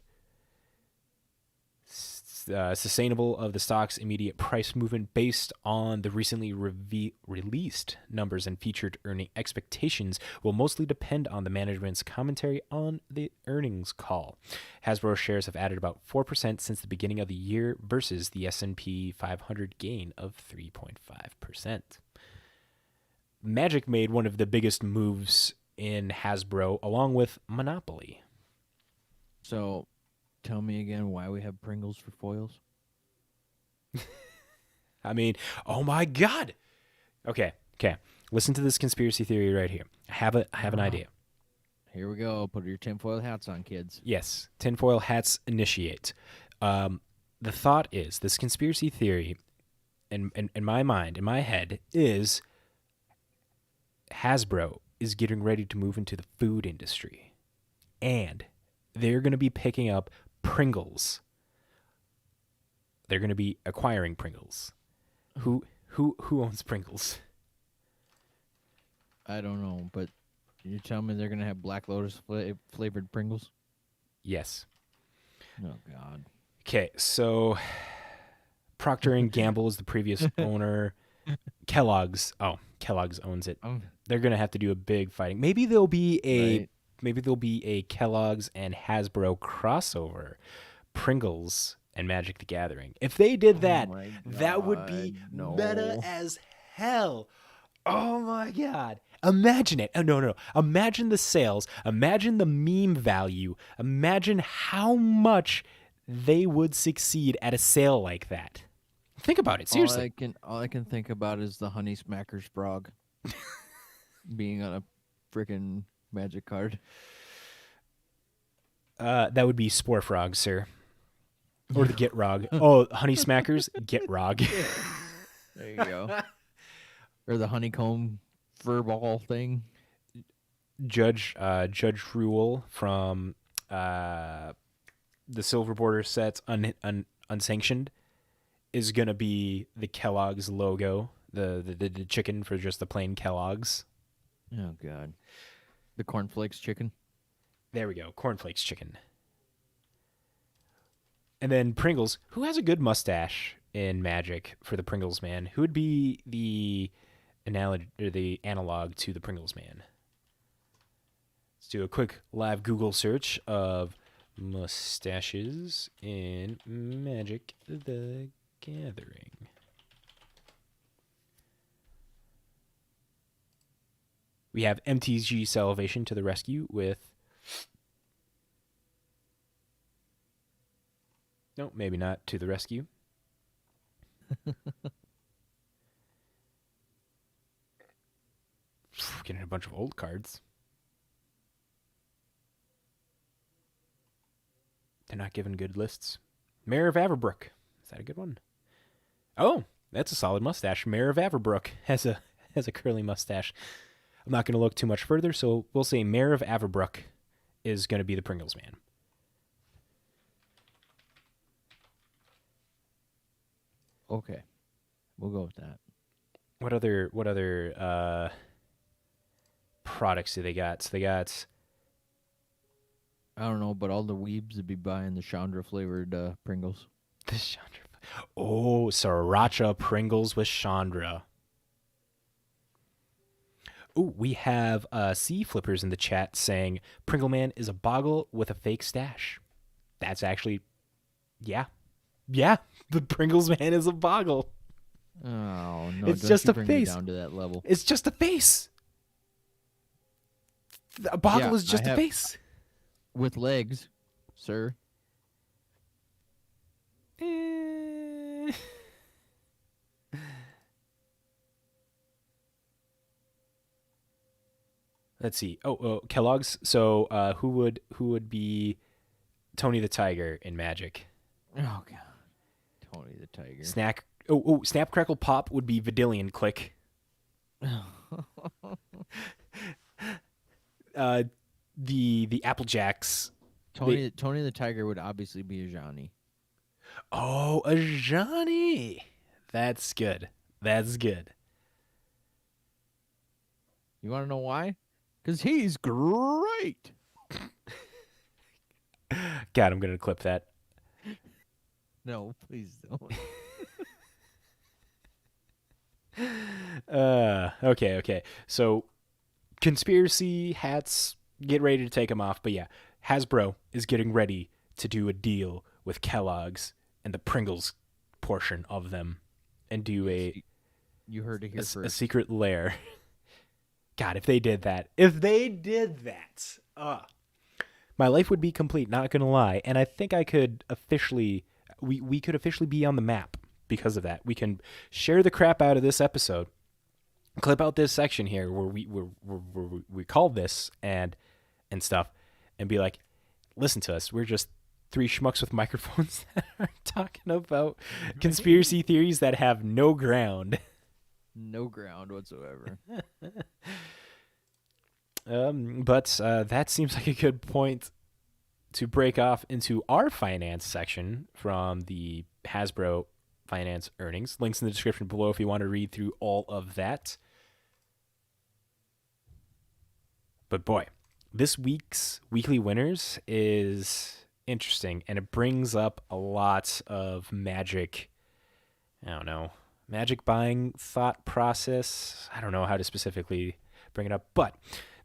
A: Sustainable of the stock's immediate price movement based on the recently released numbers and featured earning expectations will mostly depend on the management's commentary on the earnings call. Hasbro shares have added about 4% since the beginning of the year versus the S&P 500 gain of 3.5%. Magic made one of the biggest moves in Hasbro along with Monopoly.
B: So, tell me again why we have Pringles for foils.
A: I mean, oh my God. Okay. Listen to this conspiracy theory right here. I have an idea.
B: Here we go. Put your tinfoil hats on, kids.
A: Yes, tinfoil hats initiate. The thought is this conspiracy theory, in my mind, in my head, is Hasbro is getting ready to move into the food industry, and they're going to be picking up Pringles. They're going to be acquiring Pringles. Who owns Pringles?
B: I don't know, but you tell me they're gonna have Black Lotus flavored Pringles?
A: Yes.
B: Oh God.
A: Okay, so Procter and Gamble is the previous owner. Kellogg's owns it. They're gonna have to do a big fighting. Maybe there'll be a Kellogg's and Hasbro crossover. Pringles and Magic the Gathering. If they did that, that would be meta as hell. Oh my God. Imagine it. Oh, no. Imagine the sales. Imagine the meme value. Imagine how much they would succeed at a sale like that. Think about it. Seriously.
B: All I can think about is the Honey Smackers frog being on a freaking magic card.
A: That would be Spore Frog, sir. Or the Get Rog. Oh, Honey Smackers, Get Rog.
B: There you go. Or the honeycomb fur ball thing.
A: Judge Rule from the Silver Border sets unsanctioned is gonna be the Kellogg's logo, the chicken for just the plain Kellogg's.
B: Oh God, the cornflakes chicken.
A: There we go, cornflakes chicken. And then Pringles, who has a good mustache in Magic for the Pringles man? Who would be the analog to the Pringles man? Let's do a quick live Google search of mustaches in Magic the Gathering. We have MTG Salvation to the rescue with... No, maybe not to the rescue. Getting a bunch of old cards. They're not giving good lists. Mayor of Averbrook. Is that a good one? Oh, that's a solid mustache. Mayor of Averbrook has a curly mustache. I'm not going to look too much further, so we'll say Mayor of Averbrook is going to be the Pringles man.
B: Okay, we'll go with that.
A: What other products do they got? So they got...
B: I don't know, but all the weebs would be buying the Chandra flavored Pringles.
A: The Chandra. Oh, Sriracha Pringles with Chandra. Oh, we have C Flippers in the chat saying Pringle Man is a boggle with a fake stash. That's actually, yeah. The Pringles Man is a boggle.
B: Oh no!
A: It's
B: don't
A: just
B: you
A: a
B: bring
A: face.
B: Me down to that level.
A: It's just a face. A boggle
B: Yeah,
A: is just
B: I
A: a
B: have-
A: face.
B: With legs, sir.
A: Let's see. Oh, Kellogg's. So, who would be Tony the Tiger in Magic?
B: Oh God, Tony the Tiger.
A: Snap Crackle Pop would be Vidillion Click. The Apple Jacks.
B: Tony the Tiger would obviously be a Johnny.
A: Oh, a Johnny. That's good.
B: You want to know why? Because he's great.
A: God, I'm gonna clip that.
B: No, please don't.
A: Okay. So, conspiracy hats, get ready to take them off. But yeah, Hasbro is getting ready to do a deal with Kellogg's and the Pringles portion of them, and do
B: You heard it here
A: a
B: first.
A: secret lair. God, if they did that, my life would be complete. Not gonna lie, and I think I could officially, we could officially be on the map because of that. We can share the crap out of this episode, clip out this section here where we call this and stuff, and be like, listen to us. We're just three schmucks with microphones that are talking about conspiracy theories that have no ground.
B: No ground whatsoever.
A: But that seems like a good point to break off into our finance section from the Hasbro finance earnings. Links in the description below if you want to read through all of that. But boy, this week's weekly winners is interesting, and it brings up a lot of Magic, Magic buying thought process. I don't know how to specifically bring it up, but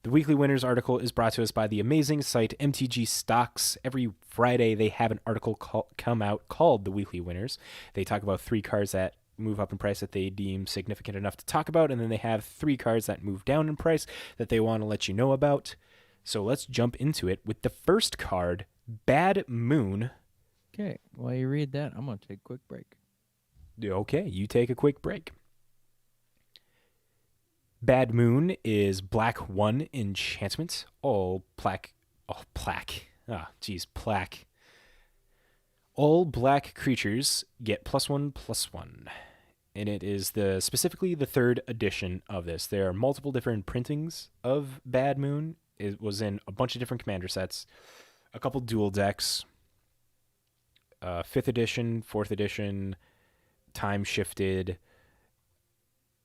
A: the weekly winners article is brought to us by the amazing site MTG Stocks. Every Friday they have an article come out called the weekly winners. They talk about 3 cards that move up in price that they deem significant enough to talk about, and then they have 3 cards that move down in price that they want to let you know about. So let's jump into it with the first card, Bad Moon.
B: Okay, while you read that, I'm going to take a quick break.
A: Okay, you take a quick break. Bad Moon is black 1 enchantment. Plaque. All black creatures get +1/+1. And it is specifically the 3rd edition of this. There are multiple different printings of Bad Moon. It was in a bunch of different commander sets, a couple dual decks, 5th edition, 4th edition, time shifted,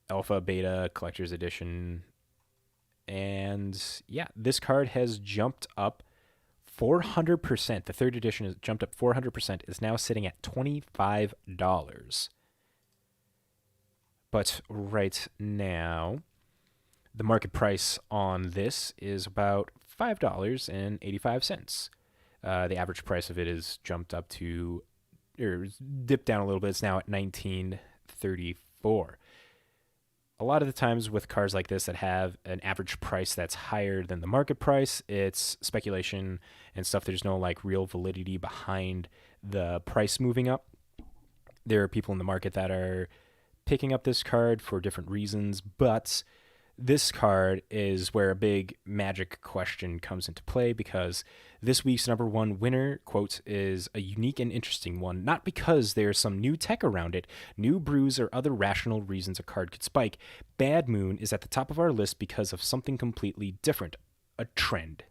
A: alpha, beta, collector's edition. And yeah, this card has jumped up 400%. The 3rd edition has jumped up 400%, is now sitting at $25. But right now, the market price on this is about $5.85. The average price of it is jumped up to, or dipped down a little bit. It's now at $19.34. A lot of the times with cards like this that have an average price that's higher than the market price, it's speculation and stuff. There's no like real validity behind the price moving up. There are people in the market that are picking up this card for different reasons, but this card is where a big magic question comes into play, because this week's #1 winner, quote, is a unique and interesting one, not because there's some new tech around it, new brews, or other rational reasons a card could spike. Bad Moon is at the top of our list because of something completely different, a trend.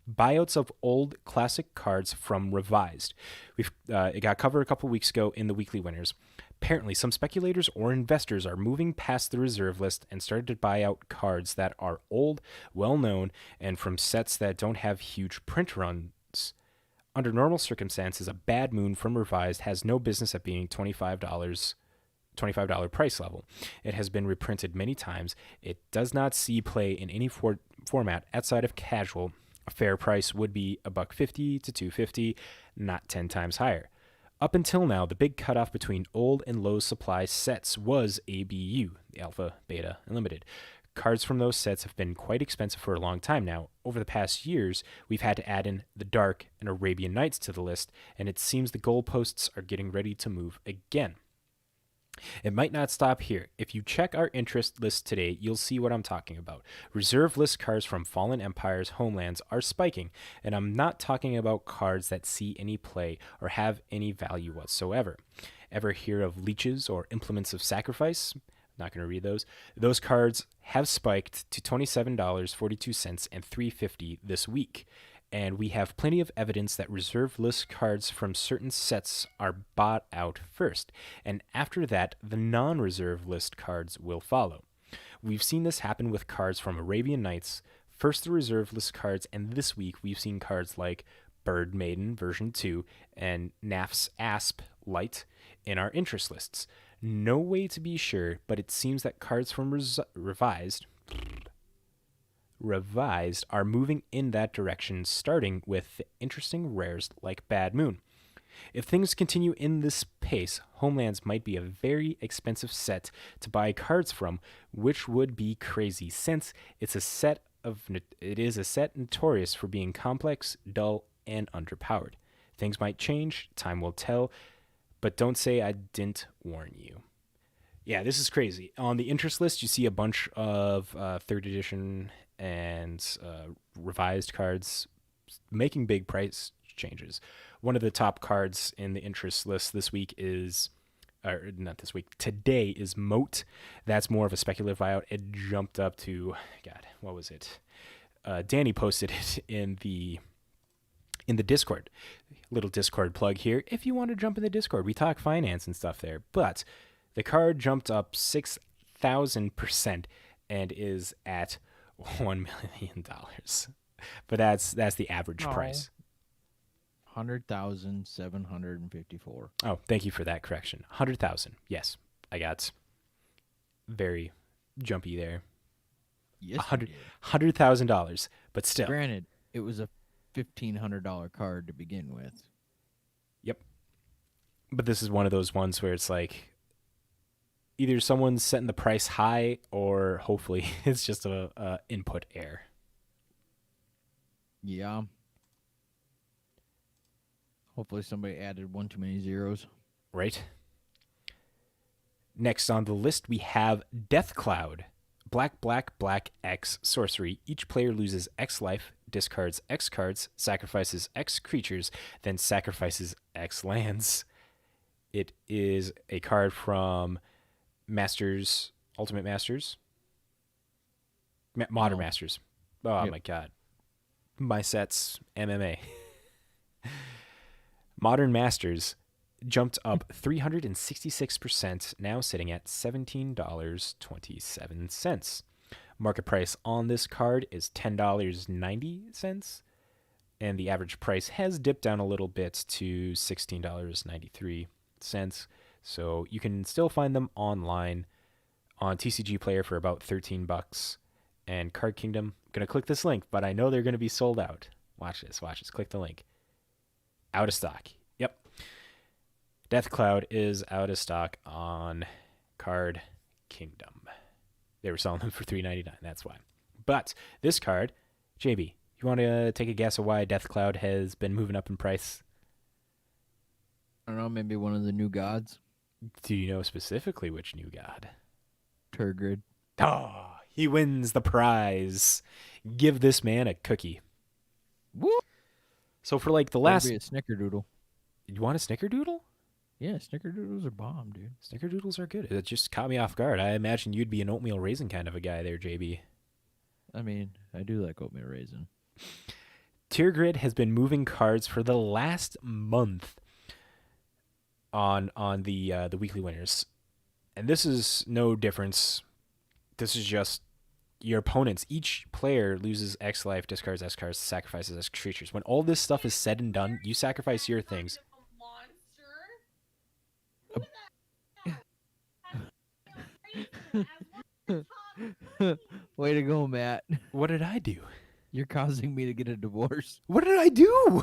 A: Buyouts of old classic cards from Revised. It got covered a couple weeks ago in the weekly winners. Apparently, some speculators or investors are moving past the reserve list and started to buy out cards that are old, well-known, and from sets that don't have huge print runs. Under normal circumstances, a Bad Moon from Revised has no business at being $25 price level. It has been reprinted many times. It does not see play in any format outside of casual. A fair price would be $150 to $250, not 10 times higher. Up until now, the big cutoff between old and low supply sets was ABU, the Alpha, Beta, and Limited. Cards from those sets have been quite expensive for a long time now. Over the past years, we've had to add in the Dark and Arabian Nights to the list, and it seems the goalposts are getting ready to move again. It might not stop here. If you check our interest list today, you'll see what I'm talking about. Reserve list cards from Fallen Empire's homelands are spiking, and I'm not talking about cards that see any play or have any value whatsoever. Ever hear of Leeches or Implements of Sacrifice? Not going to read those. Those cards have spiked to $27.42 and $3.50 this week. And we have plenty of evidence that reserve list cards from certain sets are bought out first, and after that, the non-reserve list cards will follow. We've seen this happen with cards from Arabian Nights, first the reserve list cards, and this week we've seen cards like Bird Maiden version 2 and Naf's Asp Light in our interest lists. No way to be sure, but it seems that cards from Revised are moving in that direction, starting with the interesting rares like Bad Moon. If things continue in this pace, Homelands might be a very expensive set to buy cards from, which would be crazy since it is a set notorious for being complex, dull, and underpowered. Things might change, time will tell, but don't say I didn't warn you. Yeah, this is crazy. On the interest list, you see a bunch of 3rd edition and revised cards making big price changes. One of the top cards in the interest list this week is, or not this week, today is Moat. That's more of a speculative buyout. It jumped up to, God, what was it? Danny posted it in the Discord. Little Discord plug here. If you want to jump in the Discord, we talk finance and stuff there. But the card jumped up 6,000% and is at $1 million. But that's the average price.
B: 100,754.
A: Oh, thank you for that correction. 100,000. Yes, I got very jumpy there.
B: Yes,
A: $100,000, but still.
B: Granted, it was a $1,500 card to begin with.
A: Yep. But this is one of those ones where it's like, either someone's setting the price high or hopefully it's just a input error.
B: Yeah. Hopefully somebody added one too many zeros.
A: Right? Next on the list, we have Death Cloud. Black, black, black, X sorcery. Each player loses X life, discards X cards, sacrifices X creatures, then sacrifices X lands. It is a card from Masters, Ultimate Masters, Modern Masters. Oh my god. My sets, MMA. Modern Masters jumped up 366%, now sitting at $17.27. Market price on this card is $10.90, and the average price has dipped down a little bit to $16.93. So you can still find them online on TCG Player for about $13. And Card Kingdom, I'm going to click this link, but I know they're going to be sold out. Watch this. Click the link. Out of stock. Yep. Death Cloud is out of stock on Card Kingdom. They were selling them for $3.99. That's why. But this card, JB, you want to take a guess of why Death Cloud has been moving up in price?
B: I don't know, maybe one of the new gods.
A: Do you know specifically which new god?
B: Turgid.
A: Oh, he wins the prize. Give this man a cookie.
B: Woo!
A: So for like the last...
B: Be a snickerdoodle.
A: You want a snickerdoodle?
B: Yeah, snickerdoodles are bomb, dude.
A: Snickerdoodles are good. It just caught me off guard. I imagine you'd be an oatmeal raisin kind of a guy there, JB.
B: I mean, I do like oatmeal raisin.
A: Tier Grid has been moving cards for the last month on the weekly winners. And this is no difference. This is just your opponents. Each player loses X life, discards X cards, sacrifices X creatures. When all this stuff is said and done, you sacrifice your things.
B: Way to go, Matt.
A: What did I do?
B: You're causing me to get a divorce.
A: What did I do?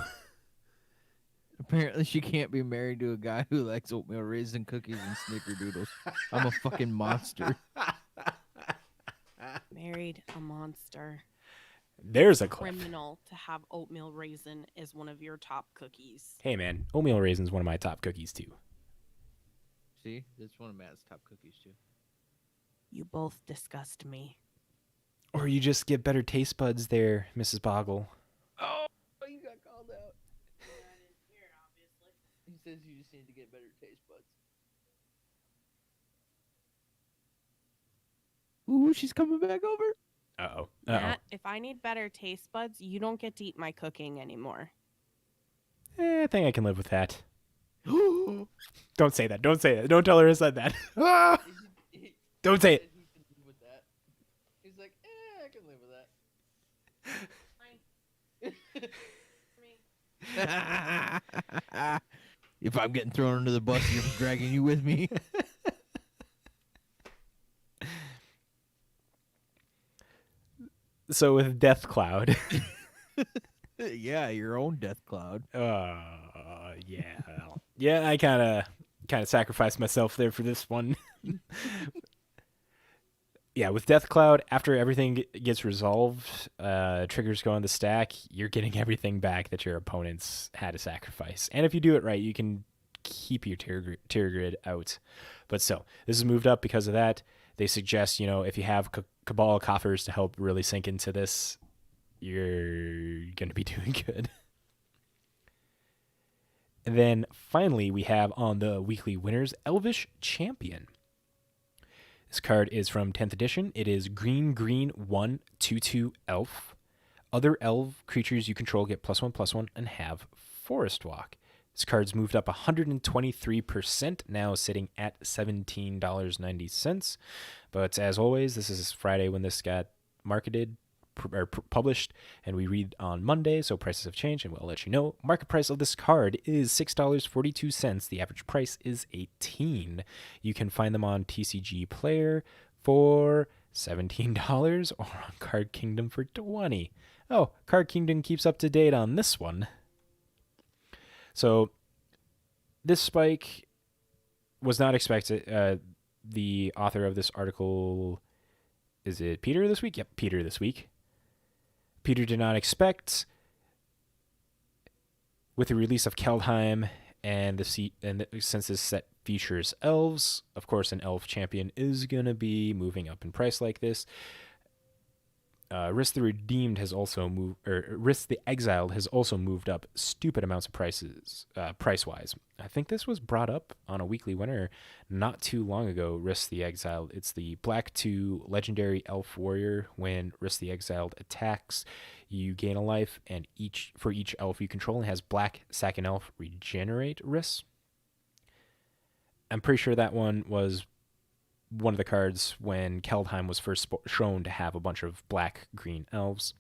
B: Apparently she can't be married to a guy who likes oatmeal raisin cookies and snickerdoodles. I'm a fucking monster.
C: Married a monster.
A: There's a clip.
C: Criminal to have oatmeal raisin as one of your top cookies.
A: Hey man, oatmeal raisin's one of my top cookies too.
B: See? That's one of Matt's top cookies too.
C: You both disgust me.
A: Or you just get better taste buds there, Mrs. Boggle.
B: Oh, you got called out. Yeah, I didn't hear it, obviously. He says you just need to get better taste buds. Ooh, she's coming back over.
A: Uh-oh.
C: Matt, if I need better taste buds, you don't get to eat my cooking anymore.
A: I think I can live with that. Don't say that. Don't say that. Don't tell her I said that. Don't say it.
B: He's like, I can live with that. If I'm getting thrown under the bus, you're dragging you with me.
A: So with Death Cloud.
B: Yeah, your own Death Cloud.
A: Yeah. Yeah, I kind of sacrificed myself there for this one. Yeah, with Death Cloud, after everything gets resolved, triggers go on the stack, you're getting everything back that your opponents had to sacrifice. And if you do it right, you can keep your tier grid out. But still, this is moved up because of that. They suggest, if you have Cabal coffers to help really sink into this, you're going to be doing good. And then finally, we have on the weekly winners, Elvish Champion. This card is from 10th edition. It is green, 1/2/2 elf. Other elf creatures you control get +1/+1 and have Forest Walk. This card's moved up 123%, now sitting at $17.90. But as always, this is Friday when this got marketed or published, and we read on Monday, so prices have changed, and we'll let you know. Market price of this card is $6.42. The average price is $18. You can find them on TCG Player for $17 or on Card Kingdom for $20. Oh, Card Kingdom keeps up to date on this one. So this spike was not expected. the author of this article, is it Peter this week? Yep, Peter this week. Peter did not expect, with the release of Keldheim since this set features elves, of course, an elf champion is gonna be moving up in price like this. Risk the Redeemed has also moved, or Risk the Exiled has also moved up stupid amounts of prices, price-wise. I think this was brought up on a weekly winner not too long ago. Risk the Exiled. It's the Black 2 legendary elf warrior. When Risk the Exiled attacks, you gain a life, and for each elf you control, it has Black Second Elf regenerate risks. I'm pretty sure that one was one of the cards when Keldheim was first shown to have a bunch of black-green elves.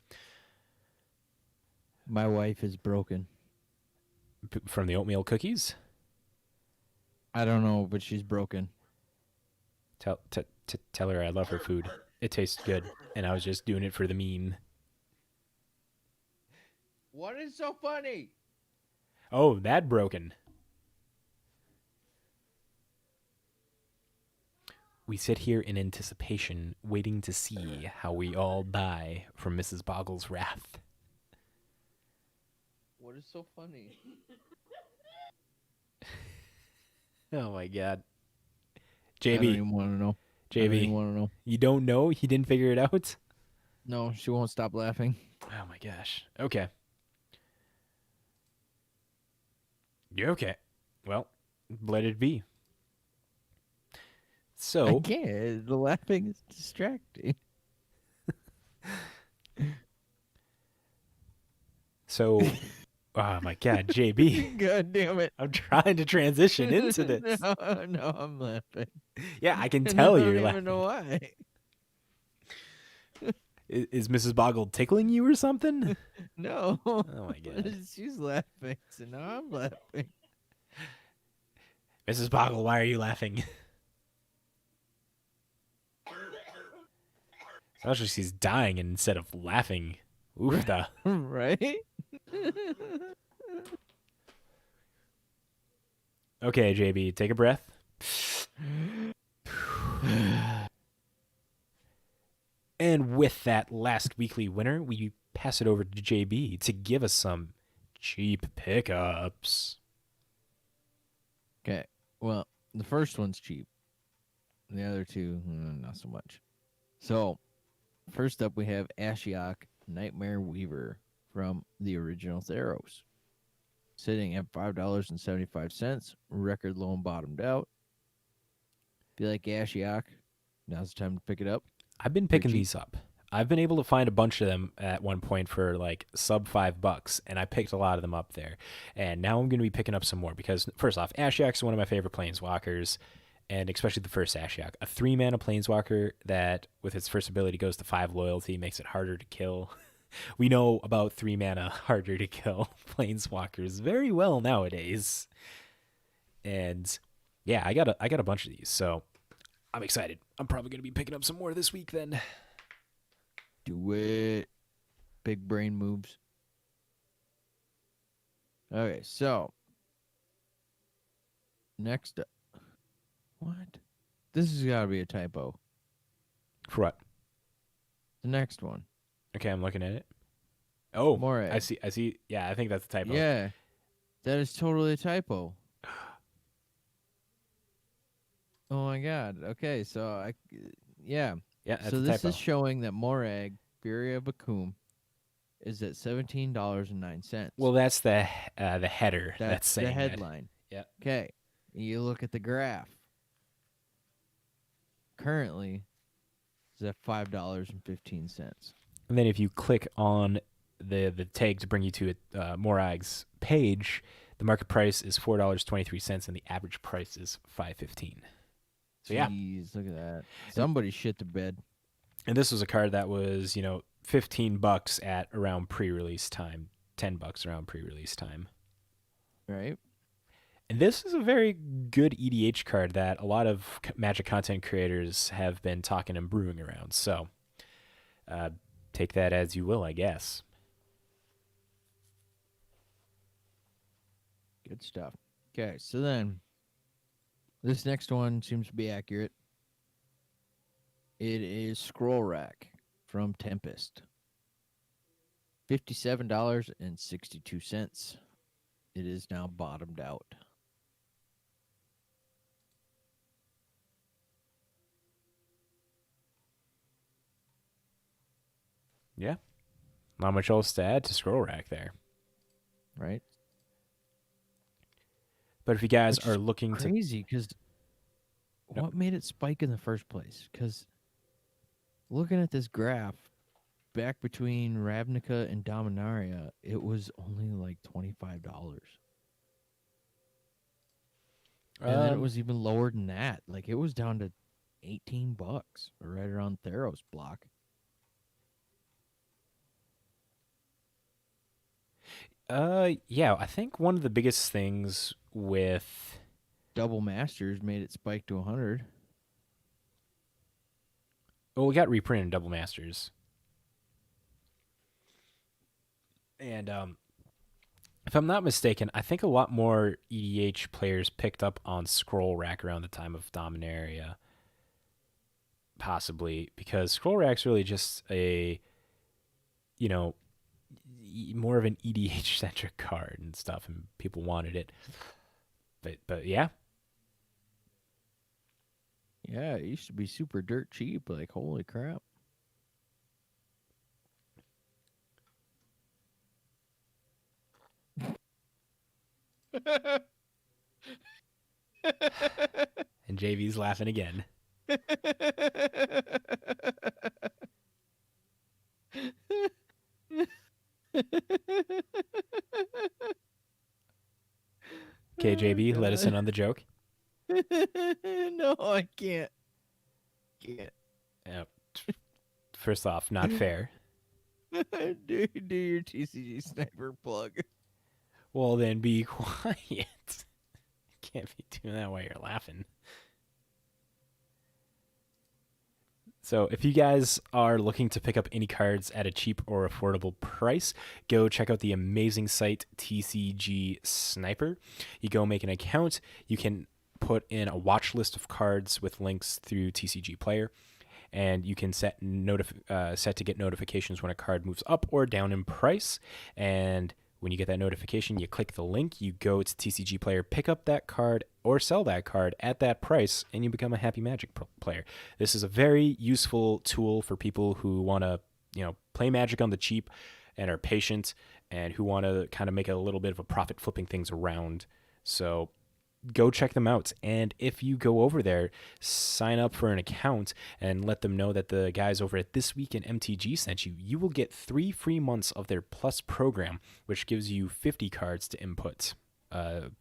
B: My wife is broken.
A: From the oatmeal cookies?
B: I don't know, but she's broken.
A: Tell her I love her food. It tastes good, and I was just doing it for the meme.
B: What is so funny?
A: Oh, that broken. We sit here in anticipation, waiting to see how we all die from Mrs. Boggle's wrath.
B: What is so funny?
A: Oh my god.
B: I don't
A: JB,
B: even want to know. I don't even
A: JB,
B: want to know.
A: you don't know? You didn't figure it out?
B: No, she won't stop laughing.
A: Oh my gosh. Okay. You're okay. Well, let it be. So,
B: I can't. The laughing is distracting.
A: oh my god, JB.
B: God damn it.
A: I'm trying to transition into this.
B: No, I'm laughing.
A: Yeah, I can
B: And
A: tell
B: I
A: you're
B: don't
A: laughing.
B: even know why.
A: Is Mrs. Boggle tickling you or something?
B: No.
A: Oh my god.
B: She's laughing, so now I'm laughing.
A: Mrs. Boggle, why are you laughing? Actually, she's dying instead of laughing. Oofda.
B: Right?
A: Okay, JB, take a breath. And with that last weekly winner, we pass it over to JB to give us some cheap pickups.
B: Okay. Well, the first one's cheap. The other two, not so much. So, first up we have Ashiok Nightmare Weaver from the original Theros. Sitting at $5.75. Record low and bottomed out. If you like Ashiok, now's the time to pick it up.
A: I've been picking these up. I've been able to find a bunch of them at one point for like sub $5, and I picked a lot of them up there. And now I'm going to be picking up some more because, first off, Ashiok's one of my favorite planeswalkers, and especially the first Ashiok. A 3-mana planeswalker that, with its first ability, goes to 5 loyalty, makes it harder to kill. We know about 3-mana harder to kill planeswalkers very well nowadays. And yeah, I got a bunch of these, so I'm excited. I'm probably going to be picking up some more this week then.
B: Do it. Big brain moves. Okay, so next up. What? This has got to be a typo.
A: For what?
B: The next one.
A: Okay, I'm looking at it. Oh,
B: Morag.
A: I see. Yeah, I think that's a typo.
B: Yeah, that is totally a typo. Oh my god. Okay, so yeah.
A: Yeah, that's
B: So
A: a
B: this
A: typo.
B: is showing that Morag, Fury of Akum, is at $17.09.
A: Well, that's the header. That's saying
B: the
A: that.
B: headline.
A: Yeah.
B: Okay. You look at the graph. Currently, it's at $5.15.
A: And then if you click on the tag to bring you to Morag's page, the market price is $4.23 and the average price is $5.15. So yeah.
B: Jeez, look at that. Somebody shit the bed.
A: And this was a card that was, $15 at around pre-release time, $10 around pre-release time.
B: Right?
A: And this is a very good EDH card that a lot of Magic content creators have been talking and brewing around. So take that as you will, I guess.
B: Good stuff. Okay, so then this next one seems to be accurate. It is Scroll Rack from Tempest. $57.62. It is now bottomed out.
A: Yeah. Not much else to add to Scroll Rack there.
B: Right?
A: But if you guys
B: Which
A: are
B: is
A: looking to
B: crazy because what made it spike in the first place? Because looking at this graph, back between Ravnica and Dominaria, it was only like $25. And then it was even lower than that. Like it was down to $18, right around Theros block.
A: Yeah, I think one of the biggest things with
B: Double Masters made it spike to 100.
A: we got reprinted in Double Masters. And if I'm not mistaken, I think a lot more EDH players picked up on Scroll Rack around the time of Dominaria. Possibly because Scroll Rack's really just a, more of an EDH centric card and stuff, and people wanted it. But yeah.
B: Yeah, it used to be super dirt cheap. Like, holy crap.
A: And JV's laughing again. Okay, JB, let us in on the joke.
B: No, I can't.
A: First off, not fair.
B: do your TCG sniper plug.
A: Well, then be quiet. Can't be doing that while you're laughing. So if you guys are looking to pick up any cards at a cheap or affordable price, go check out the amazing site TCG Sniper. You go make an account. You can put in a watch list of cards with links through TCG Player, and you can set to get notifications when a card moves up or down in price. And when you get that notification, you click the link, you go to TCG Player, pick up that card or sell that card at that price, and you become a happy Magic player. This is a very useful tool for people who want to, play Magic on the cheap and are patient and who want to kind of make a little bit of a profit flipping things around. So go check them out. And if you go over there, sign up for an account and let them know that the guys over at This Week in MTG sent you, you will get 3 free months of their Plus program, which gives you 50 cards to input.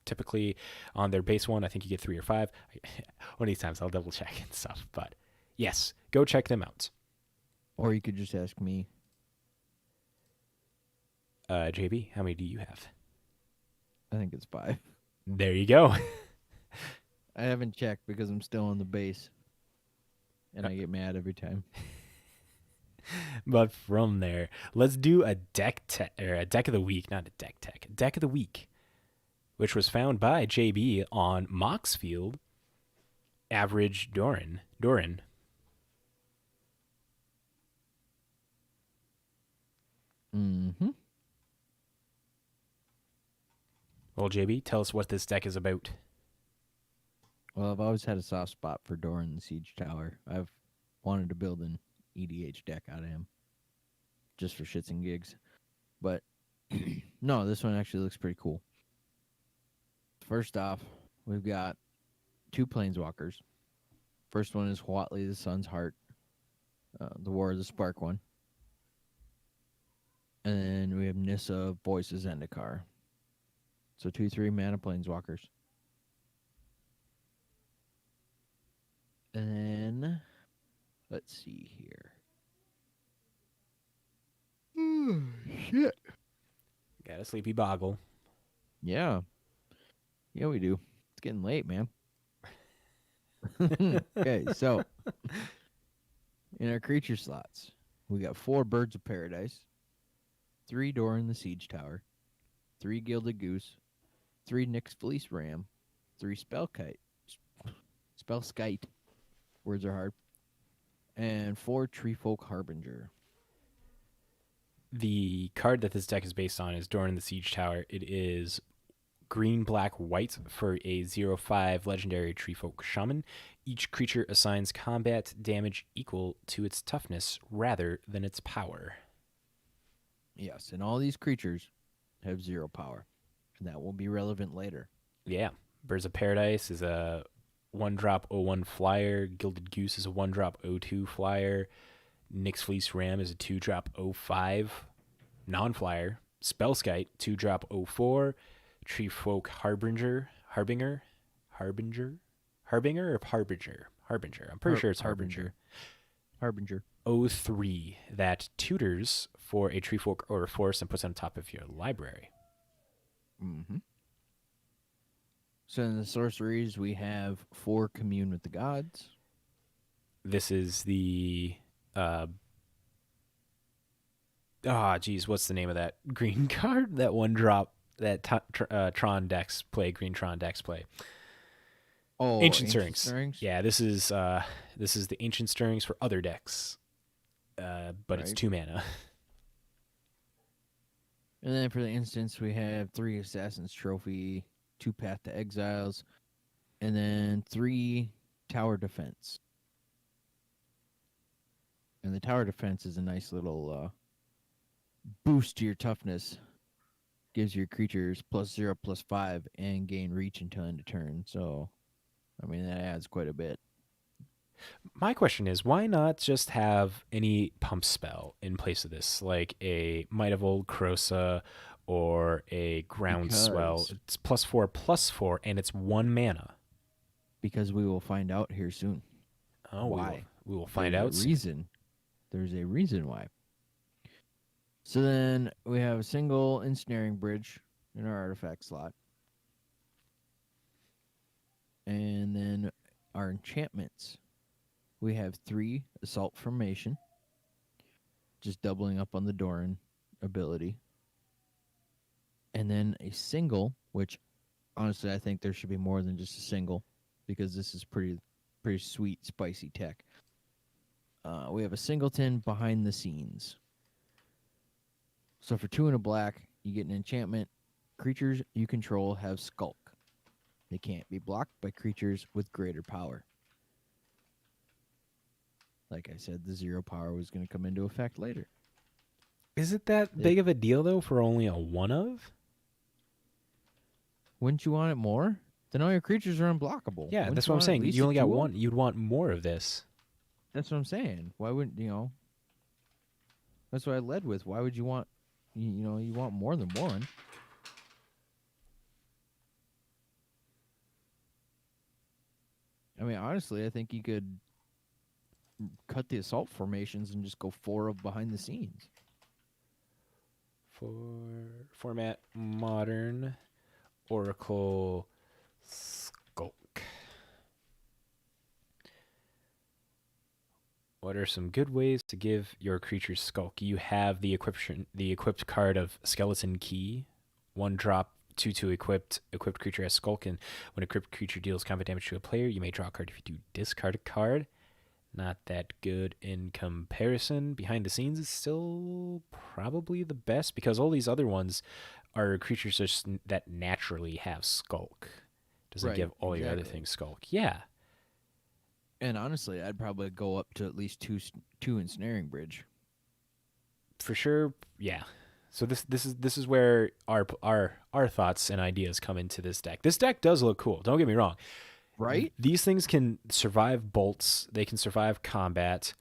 A: Typically on their base one, I think you get 3 or 5. One of these times I'll double check and stuff. But yes, go check them out.
B: Or you could just ask me.
A: JB, how many do you have?
B: I think it's 5.
A: There you go.
B: I haven't checked because I'm still on the base. And I get mad every time.
A: But from there, let's do a deck of the week, not a deck tech, deck of the week, which was found by JB on Moxfield. Average Doran.
B: Mm-hmm.
A: Well, JB, tell us what this deck is about.
B: Well, I've always had a soft spot for Doran the Siege Tower. I've wanted to build an EDH deck out of him. Just for shits and gigs. But, no, this one actually looks pretty cool. First off, we've got 2 Planeswalkers. First one is Huatli the Sun's Heart. The War of the Spark one. And then we have Nissa Voice of Zendikar. So 2/3 mana Planeswalkers. And then, let's see here. Shit.
A: Got a sleepy boggle.
B: Yeah. Yeah, we do. It's getting late, man. Okay, so in our creature slots, we got 4 Birds of Paradise, 3 Doran the Siege Tower, 3 Gilded Goose, 3 Nyx Fleece Ram, 3 Spellskite. Words are hard. And 4 Tree Folk Harbinger.
A: The card that this deck is based on is Dorn in the Siege Tower. It is green, black, white for a 0/5 legendary Treefolk Shaman. Each creature assigns combat damage equal to its toughness rather than its power.
B: Yes, and all these creatures have 0 power. And that will be relevant later.
A: Yeah. Birds of Paradise is a 1-drop 0/1 flyer. Gilded Goose is a 1-drop 0/2 flyer. Nyx Fleece Ram is a 2-drop 0/5 non-flyer. Spellskite 2-drop 0/4. Treefolk Harbinger. Harbinger or Harbinger. I'm pretty sure it's Harbinger.
B: Harbinger.
A: 0/3 that tutors for a Treefolk or a forest and puts on top of your library.
B: Mm-hmm. So in the sorceries, we have 4 Commune with the Gods.
A: This is the what's the name of that green card? That 1-drop that Tron decks play. Green Tron decks play.
B: Oh,
A: Ancient Stirrings. Yeah, this is the Ancient Stirrings for other decks, but it's 2 mana.
B: And then for the instance, we have 3 Assassin's Trophy, 2 Path to Exiles, and then 3 Tower Defense. And the Tower Defense is a nice little boost to your toughness. Gives your creatures +0/+5 and gain reach until end of turn. So, I mean, that adds quite a bit.
A: My question is, why not just have any pump spell in place of this, like a Might of Old Krosa or a Groundswell? It's +4/+4, and it's 1 mana.
B: Because we will find out here soon.
A: Oh,
B: why?
A: We will find out soon.
B: There's a reason why. So then we have a single Ensnaring Bridge in our artifact slot. And then our enchantments. We have 3 Assault Formation, just doubling up on the Doran ability. And then a single, which honestly I think there should be more than just a single, because this is pretty sweet, spicy tech. We have a singleton Behind the Scenes. So for 2 and a black, you get an enchantment. Creatures you control have Skulk. They can't be blocked by creatures with greater power. Like I said, the 0 power was going to come into effect later.
A: Is it that big of a deal, though, for only a 1 of?
B: Wouldn't you want it more? Then all your creatures are unblockable.
A: Yeah, that's what I'm saying. You only got 1. You'd want more of this.
B: That's what I'm saying. Why wouldn't, that's what I led with. Why would you want, you want more than 1? I mean, honestly, I think you could cut the assault formations and just go 4 of Behind the Scenes.
A: For format Modern Oracle Skulk. What are some good ways to give your creatures Skulk? You have the equipped card of Skeleton Key, 1-drop 2/2 equipped creature has Skulk, and when equipped creature deals combat damage to a player, you may draw a card. If you do, discard a card. Not that good in comparison. Behind the Scenes is still probably the best because all these other ones are creatures just that naturally have Skulk. Doesn't give all your other things Skulk. Yeah.
B: And honestly, I'd probably go up to at least two Ensnaring Bridge.
A: For sure, yeah. So this is where our thoughts and ideas come into this deck. This deck does look cool. Don't get me wrong.
B: Right?
A: These things can survive bolts. They can survive combat,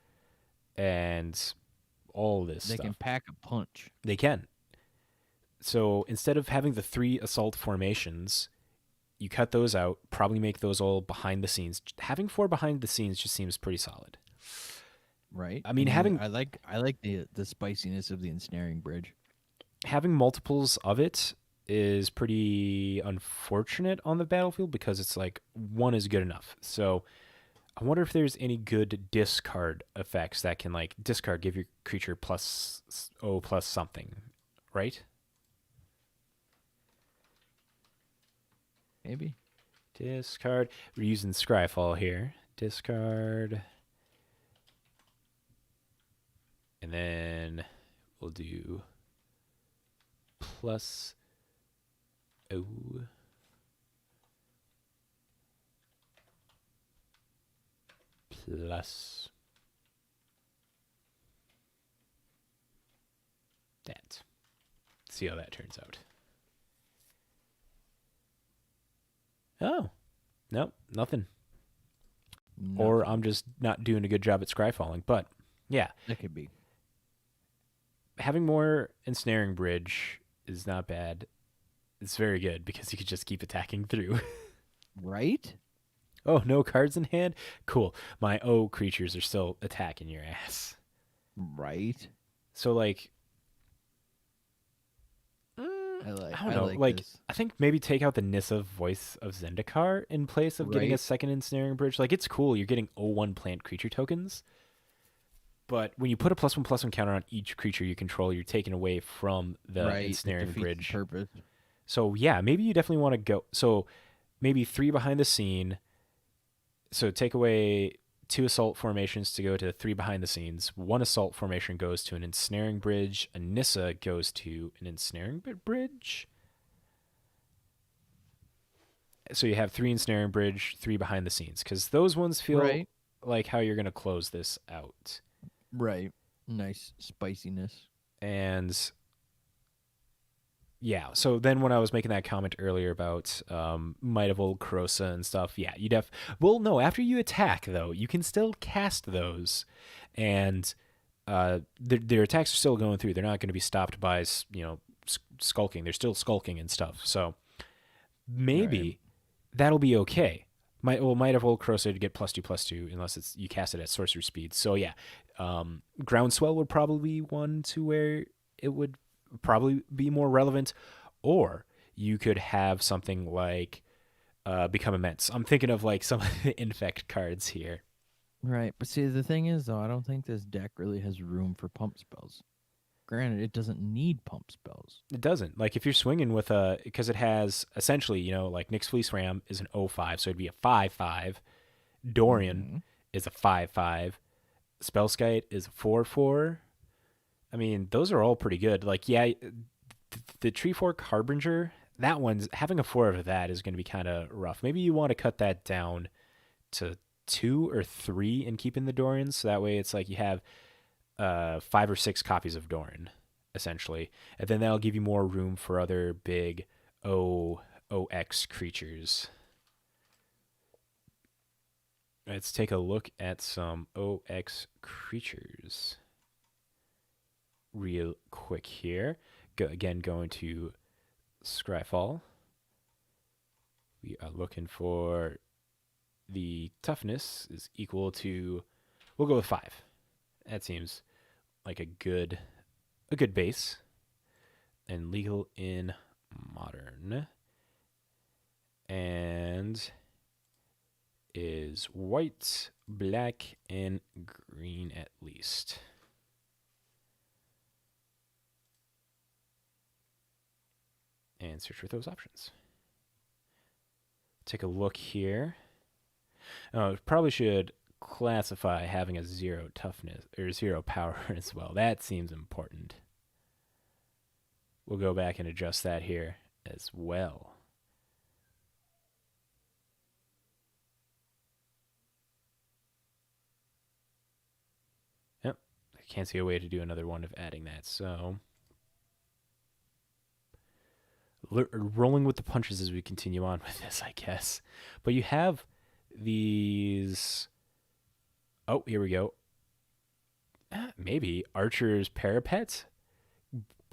A: and all this stuff.
B: They can pack a punch.
A: They can. So instead of having the 3 assault formations, you cut those out. Probably make those all Behind the Scenes. Having 4 Behind the Scenes just seems pretty solid.
B: Right.
A: I mean,
B: I like the spiciness of the Ensnaring Bridge.
A: Having multiples of it is pretty unfortunate on the battlefield because it's like 1 is good enough. So I wonder if there's any good discard effects that can like discard, give your creature plus something, right?
B: Maybe.
A: Discard. We're using Scryfall here. Discard And then we'll do plus O plus that. See how that turns out. Oh, nope, nothing. Or I'm just not doing a good job at scryfalling. But yeah,
B: That could be.
A: having more ensnaring bridge is not bad. It's very good because you could just keep attacking through.
B: Right?
A: Oh, no cards in hand? Cool. My O creatures are still attacking your ass.
B: Right.
A: So, like,
B: I
A: don't know. Like,
B: this.
A: I think maybe take out the Nissa Voice of Zendikar in place of getting a
B: Right.
A: second ensnaring bridge. Like, it's cool. You're getting O1 plant creature tokens. But when you put a +1/+1 counter on each creature you control, you're taking away from the
B: Right. It
A: ensnaring
B: defeats the
A: bridge.
B: purpose.
A: So, yeah, maybe you definitely want to go. So, maybe 3 behind the scene. So, take away 2 assault formations to go to 3 behind the scenes. 1 assault formation goes to an ensnaring bridge. A Nissa goes to an ensnaring bridge. So, you have 3 ensnaring bridge, 3 behind the scenes. Because those ones feel
B: Right.
A: like how you're going to close this out.
B: Right. Nice spiciness.
A: And yeah, so then when I was making that comment earlier about Might of Old Krosa and stuff, yeah, well, no, after you attack, though, you can still cast those, and their attacks are still going through. They're not going to be stopped by, skulking. They're still skulking and stuff, so maybe
B: Right.
A: that'll be okay. Might of Old Krosa to get +2/+2 unless you cast it at sorcery speed. So yeah, Groundswell would probably be one to where it would probably be more relevant, or you could have something like Become Immense. I'm thinking of like some of the Infect cards here.
B: Right. But see, the thing is, though, I don't think this deck really has room for pump spells. Granted, it doesn't need pump spells.
A: It doesn't. Like if you're swinging with because it has essentially, like Nyx Fleece Ram is an 0/5, so it'd be a 5/5. Dorian
B: Mhm.
A: is a 5/5. Spellskite is a 4/4. I mean, those are all pretty good. Like, yeah, the Treefork Harbinger, that one's having a 4 of that is going to be kind of rough. Maybe you want to cut that down to 2 or 3 and keep in the Dorians. So that way it's like you have 5 or 6 copies of Doran, essentially. And then that'll give you more room for other big OX creatures. Let's take a look at some OX creatures real quick here. Going to Scryfall. We are looking for the toughness is equal to, we'll go with 5. That seems like a good base. And legal in modern. And is white, black, and green at least. And search for those options. Take a look here. Probably should classify having a 0 toughness or 0 power as well. That seems important. We'll go back and adjust that here as well. Yep, I can't see a way to do another one of adding that, so rolling with the punches as we continue on with this, I guess. But you have these. Oh, here we go. Maybe Archer's Parapet.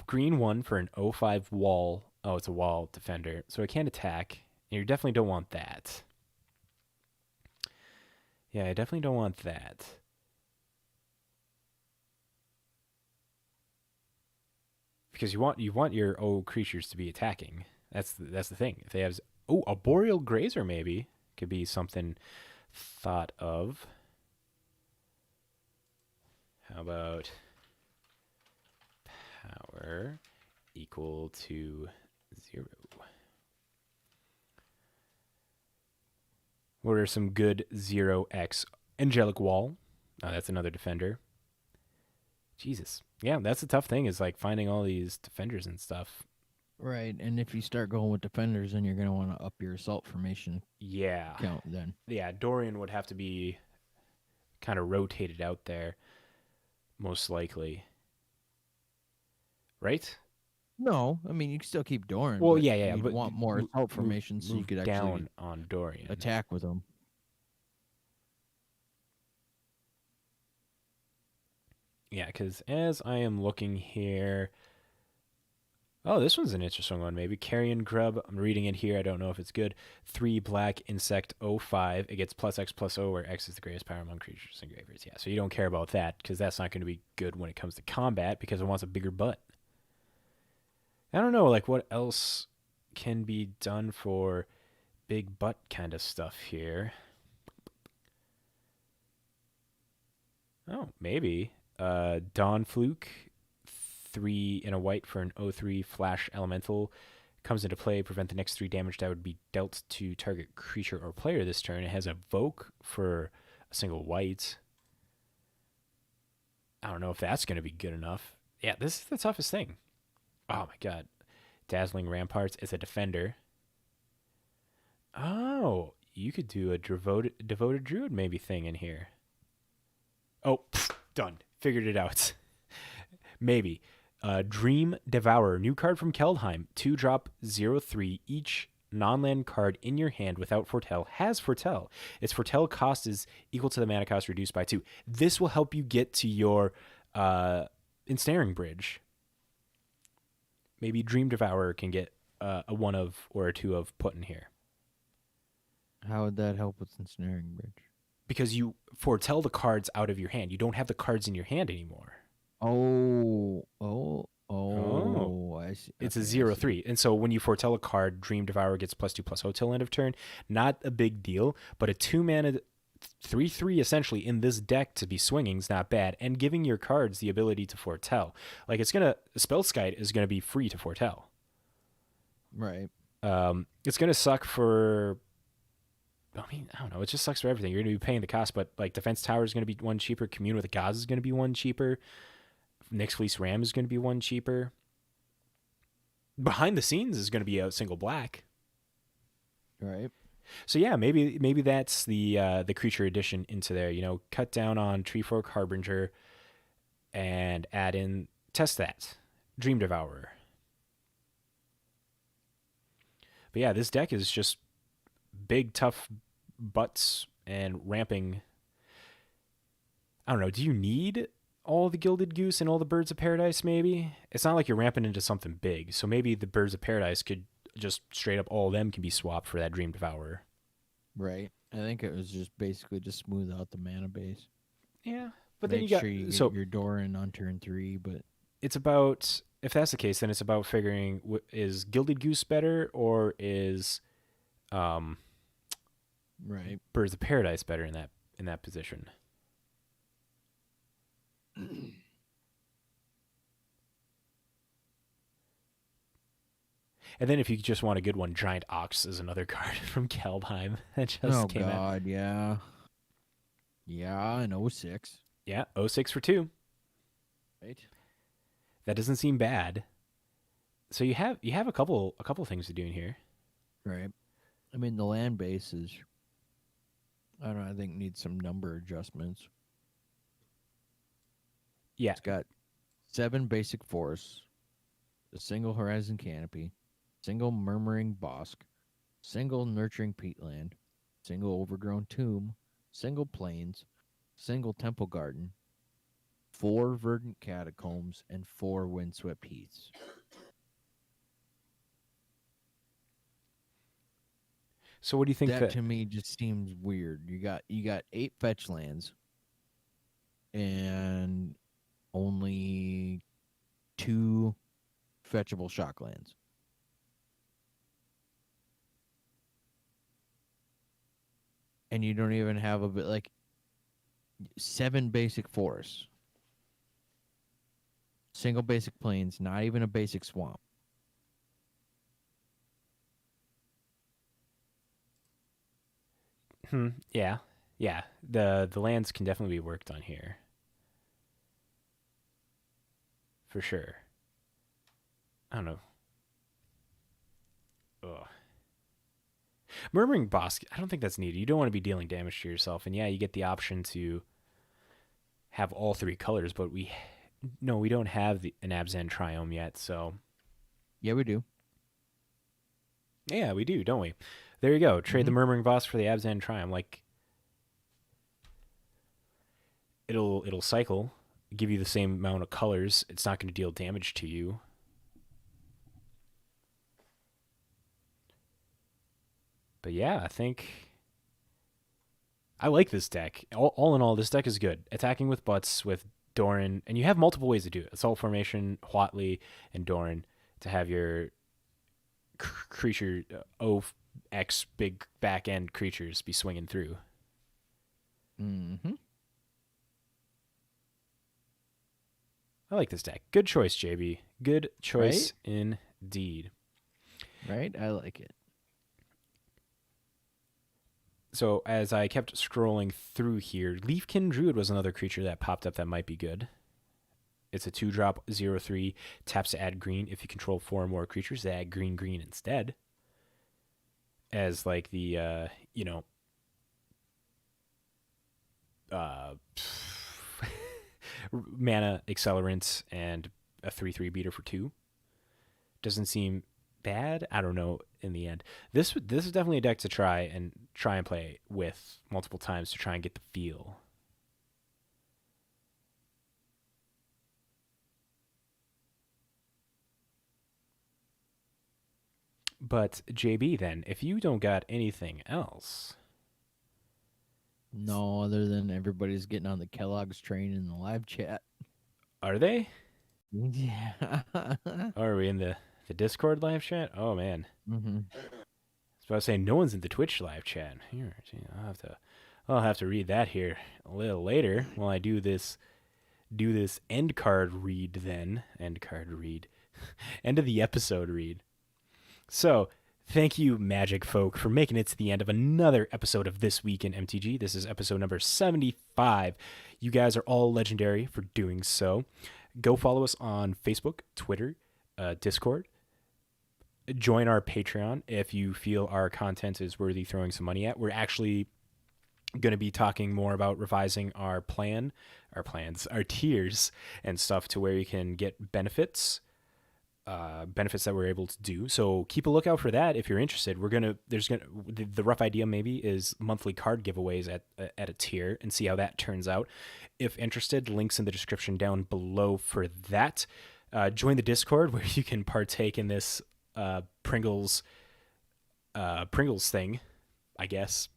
A: Green 1 for an 0/5 wall. Oh, it's a wall defender, so it can't attack. And you definitely don't want that. Yeah, I definitely don't want that. Because you want your O creatures to be attacking. That's the thing. If they have a Boreal Grazer maybe could be something thought of. How about power equal to 0? What are some good 0x? Angelic Wall. That's another defender. Jesus. Yeah, that's the tough thing is like finding all these defenders and stuff.
B: Right, and if you start going with defenders, then you're going to want to up your assault formation
A: Yeah.
B: count then.
A: Yeah, Dorian would have to be kind of rotated out there, most likely. Right?
B: No, I mean, you can still keep Doran,
A: Well,
B: but
A: yeah,
B: you'd
A: but
B: want more assault formation so you
A: move
B: could actually
A: down on Dorian.
B: attack with them.
A: Yeah, because as I am looking here, oh, this one's an interesting one. Maybe Carrion Grub. I'm reading it here. I don't know if it's good. 3 black insect 05. It gets plus X plus O, where X is the greatest power among creatures and graveyards. Yeah, so you don't care about that because that's not going to be good when it comes to combat because it wants a bigger butt. I don't know, like what else can be done for big butt kind of stuff here. Oh, maybe. Dawn Fluke, 3 in a white for an 03 flash elemental. Comes into play, prevent the next 3 damage that would be dealt to target creature or player this turn. It has a Voke for a single white. I don't know if that's going to be good enough. Yeah, this is the toughest thing. Oh my god. Dazzling Ramparts as a defender. Oh, you could do a devoted druid maybe thing in here. Oh, done. Figured it out. Maybe. Dream Devourer. New card from Keldheim. 2-drop 0/3. Each non-land card in your hand without Foretell has Foretell. Its Foretell cost is equal to the mana cost reduced by 2. This will help you get to your Ensnaring Bridge. Maybe Dream Devourer can get a 1 of or a 2 of put in here.
B: How would that help with Ensnaring Bridge?
A: Because you foretell the cards out of your hand. You don't have the cards in your hand anymore.
B: Oh, I see.
A: It's
B: Okay,
A: a
B: I
A: 0/3. And so when you foretell a card, Dream Devourer gets +2/+0 till end of turn. Not a big deal, but a 2-mana 3/3 essentially in this deck to be swinging is not bad. And giving your cards the ability to foretell. Like Spellskite is going to be free to foretell.
B: Right.
A: It's going to suck for... I mean, I don't know. It just sucks for everything. You're going to be paying the cost, but like Defense Tower is going to be 1 cheaper. Commune with the Gods is going to be 1 cheaper. Nyx Fleece Ram is going to be 1 cheaper. Behind the Scenes is going to be a single black.
B: Right.
A: So yeah, maybe that's the creature addition into there. You know, cut down on Treefork Harbinger and add in test that Dream Devourer. But yeah, this deck is just big tough butts and ramping. I don't know. Do you need all the Gilded Goose and all the Birds of Paradise? Maybe it's not like you're ramping into something big. So maybe the Birds of Paradise could just straight up all of them can be swapped for that Dream Devourer.
B: Right. I think it was just basically to smooth out the mana base.
A: Yeah, but
B: Make
A: then you got
B: sure you get
A: so
B: your Doran on turn 3, but
A: it's about, if that's the case, then it's about figuring is Gilded Goose better or is
B: right.
A: Birds of Paradise better in that position. And then if you just want a good one, Giant Ox is another card from Keldheim that just came out.
B: Oh god, yeah. Yeah, in 06.
A: Yeah, 06 for 2.
B: Right.
A: That doesn't seem bad. So you have a couple things to do in here.
B: Right. I mean, the land base is, I don't know, I think needs some number adjustments.
A: Yeah.
B: It's got 7 basic forests, a single horizon canopy, single murmuring bosk, single nurturing peatland, single overgrown tomb, single plains, single temple garden, 4 verdant catacombs, and 4 windswept heaths.
A: So what do you think
B: That to me just seems weird. You got 8 fetch lands and only 2 fetchable shock lands. And you don't even have a bit like 7 basic forests. Single basic plains, not even a basic swamp.
A: Yeah. Yeah. The lands can definitely be worked on here. for sure. I don't know. Ugh. Murmuring Boss, I don't think that's needed. You don't want to be dealing damage to yourself. And yeah, you get the option to have all 3 colors, but we don't have an Abzan Triome yet, so.
B: Yeah, we do.
A: Yeah, we do, don't we? There you go. Trade the Murmuring Boss for the Abzan Triome. Like, it'll cycle, give you the same amount of colors. It's not going to deal damage to you. But yeah, I think I like this deck. All in all, this deck is good. Attacking with Butts, with Doran, and you have multiple ways to do it. Assault Formation, Huatli, and Doran to have your creature OX big back end creatures be swinging through.
B: Mm-hmm.
A: I like this deck. Good choice, JB. Good choice indeed.
B: Right? I like it.
A: So as I kept scrolling through here, Leafkin Druid was another creature that popped up that might be good. It's a 2-drop 0/3, taps to add green. If you control 4 or more creatures, they add green instead. As like the mana accelerant and a 3/3 beater for 2. Doesn't seem bad. I don't know in the end. This is definitely a deck to try and play with multiple times to try and get the feel. But JB, then, if you don't got anything else.
B: No, other than everybody's getting on the Kellogg's train in the live chat.
A: Are they?
B: Yeah.
A: Are we in the Discord live chat? Oh man.
B: Mm-hmm.
A: I was about to say no one's in the Twitch live chat. Here, I'll have to read that here a little later while I do this end card read then. End card read. End of the episode read. So, thank you, Magic folk, for making it to the end of another episode of This Week in MTG. This is episode number 75. You guys are all legendary for doing so. Go follow us on Facebook, Twitter, Discord. Join our Patreon if you feel our content is worthy throwing some money at. We're actually going to be talking more about revising our tiers and stuff to where you can get benefits that we're able to do. So keep a lookout for that if you're interested. The rough idea maybe is monthly card giveaways at a tier and see how that turns out. If interested, links in the description down below for that. Join the Discord where you can partake in this Pringles thing, I guess.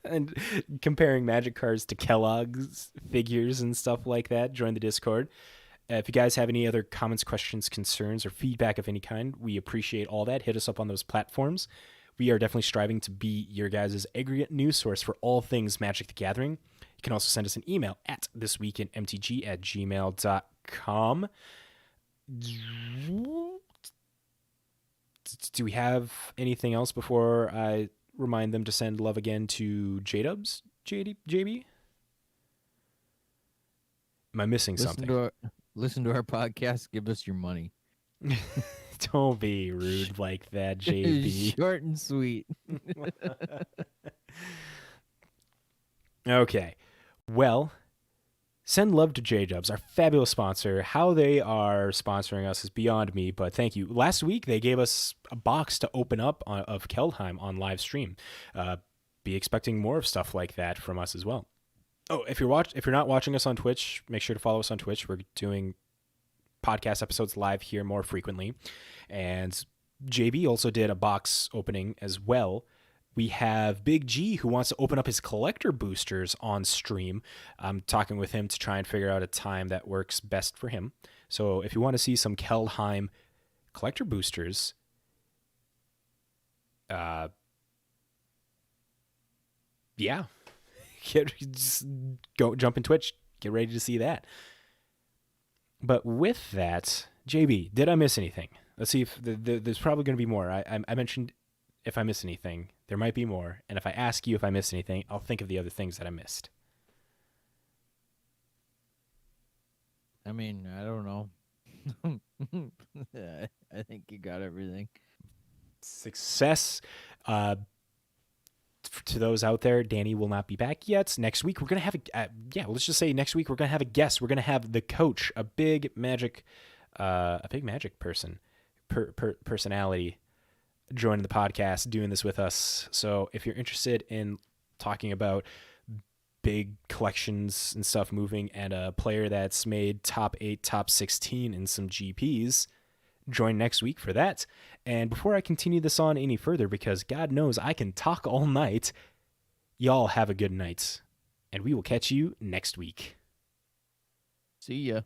A: And comparing Magic cards to Kellogg's figures and stuff like that. Join the Discord. If you guys have any other comments, questions, concerns, or feedback of any kind, we appreciate all that. Hit us up on those platforms. We are definitely striving to be your guys' aggregate news source for all things Magic the Gathering. You can also send us an email at thisweekinmtg@gmail.com. Do we have anything else before I remind them to send love again to J-Dubs, JB? Am I missing something?
B: Listen to our podcast. Give us your money.
A: Don't be rude like that, JB.
B: Short and sweet.
A: Okay. Well, send love to J-Dubs, our fabulous sponsor. How they are sponsoring us is beyond me, but thank you. Last week, they gave us a box to open up of Keldheim on live stream. Be expecting more of stuff like that from us as well. Oh, if you're not watching us on Twitch, make sure to follow us on Twitch. We're doing podcast episodes live here more frequently. And JB also did a box opening as well. We have Big G who wants to open up his collector boosters on stream. I'm talking with him to try and figure out a time that works best for him. So if you want to see some Keldheim collector boosters, yeah. Just jump in Twitch. Get ready to see that. But with that, JB, did I miss anything? Let's see if there's probably going to be more. I mentioned if I miss anything, there might be more. And if I ask you if I missed anything, I'll think of the other things that I missed.
B: I mean, I don't know. I think you got everything.
A: Success. To those out there, Danny will not be back yet. Next week we're gonna have let's just say next week we're gonna have a guest. We're gonna have the coach, a big magic person, personality, joining the podcast, doing this with us. So if you're interested in talking about big collections and stuff moving, and a player that's made top 8, top 16 in some GPs, join next week for that. And before I continue this on any further, because God knows I can talk all night, y'all have a good night, and we will catch you next week.
B: See ya.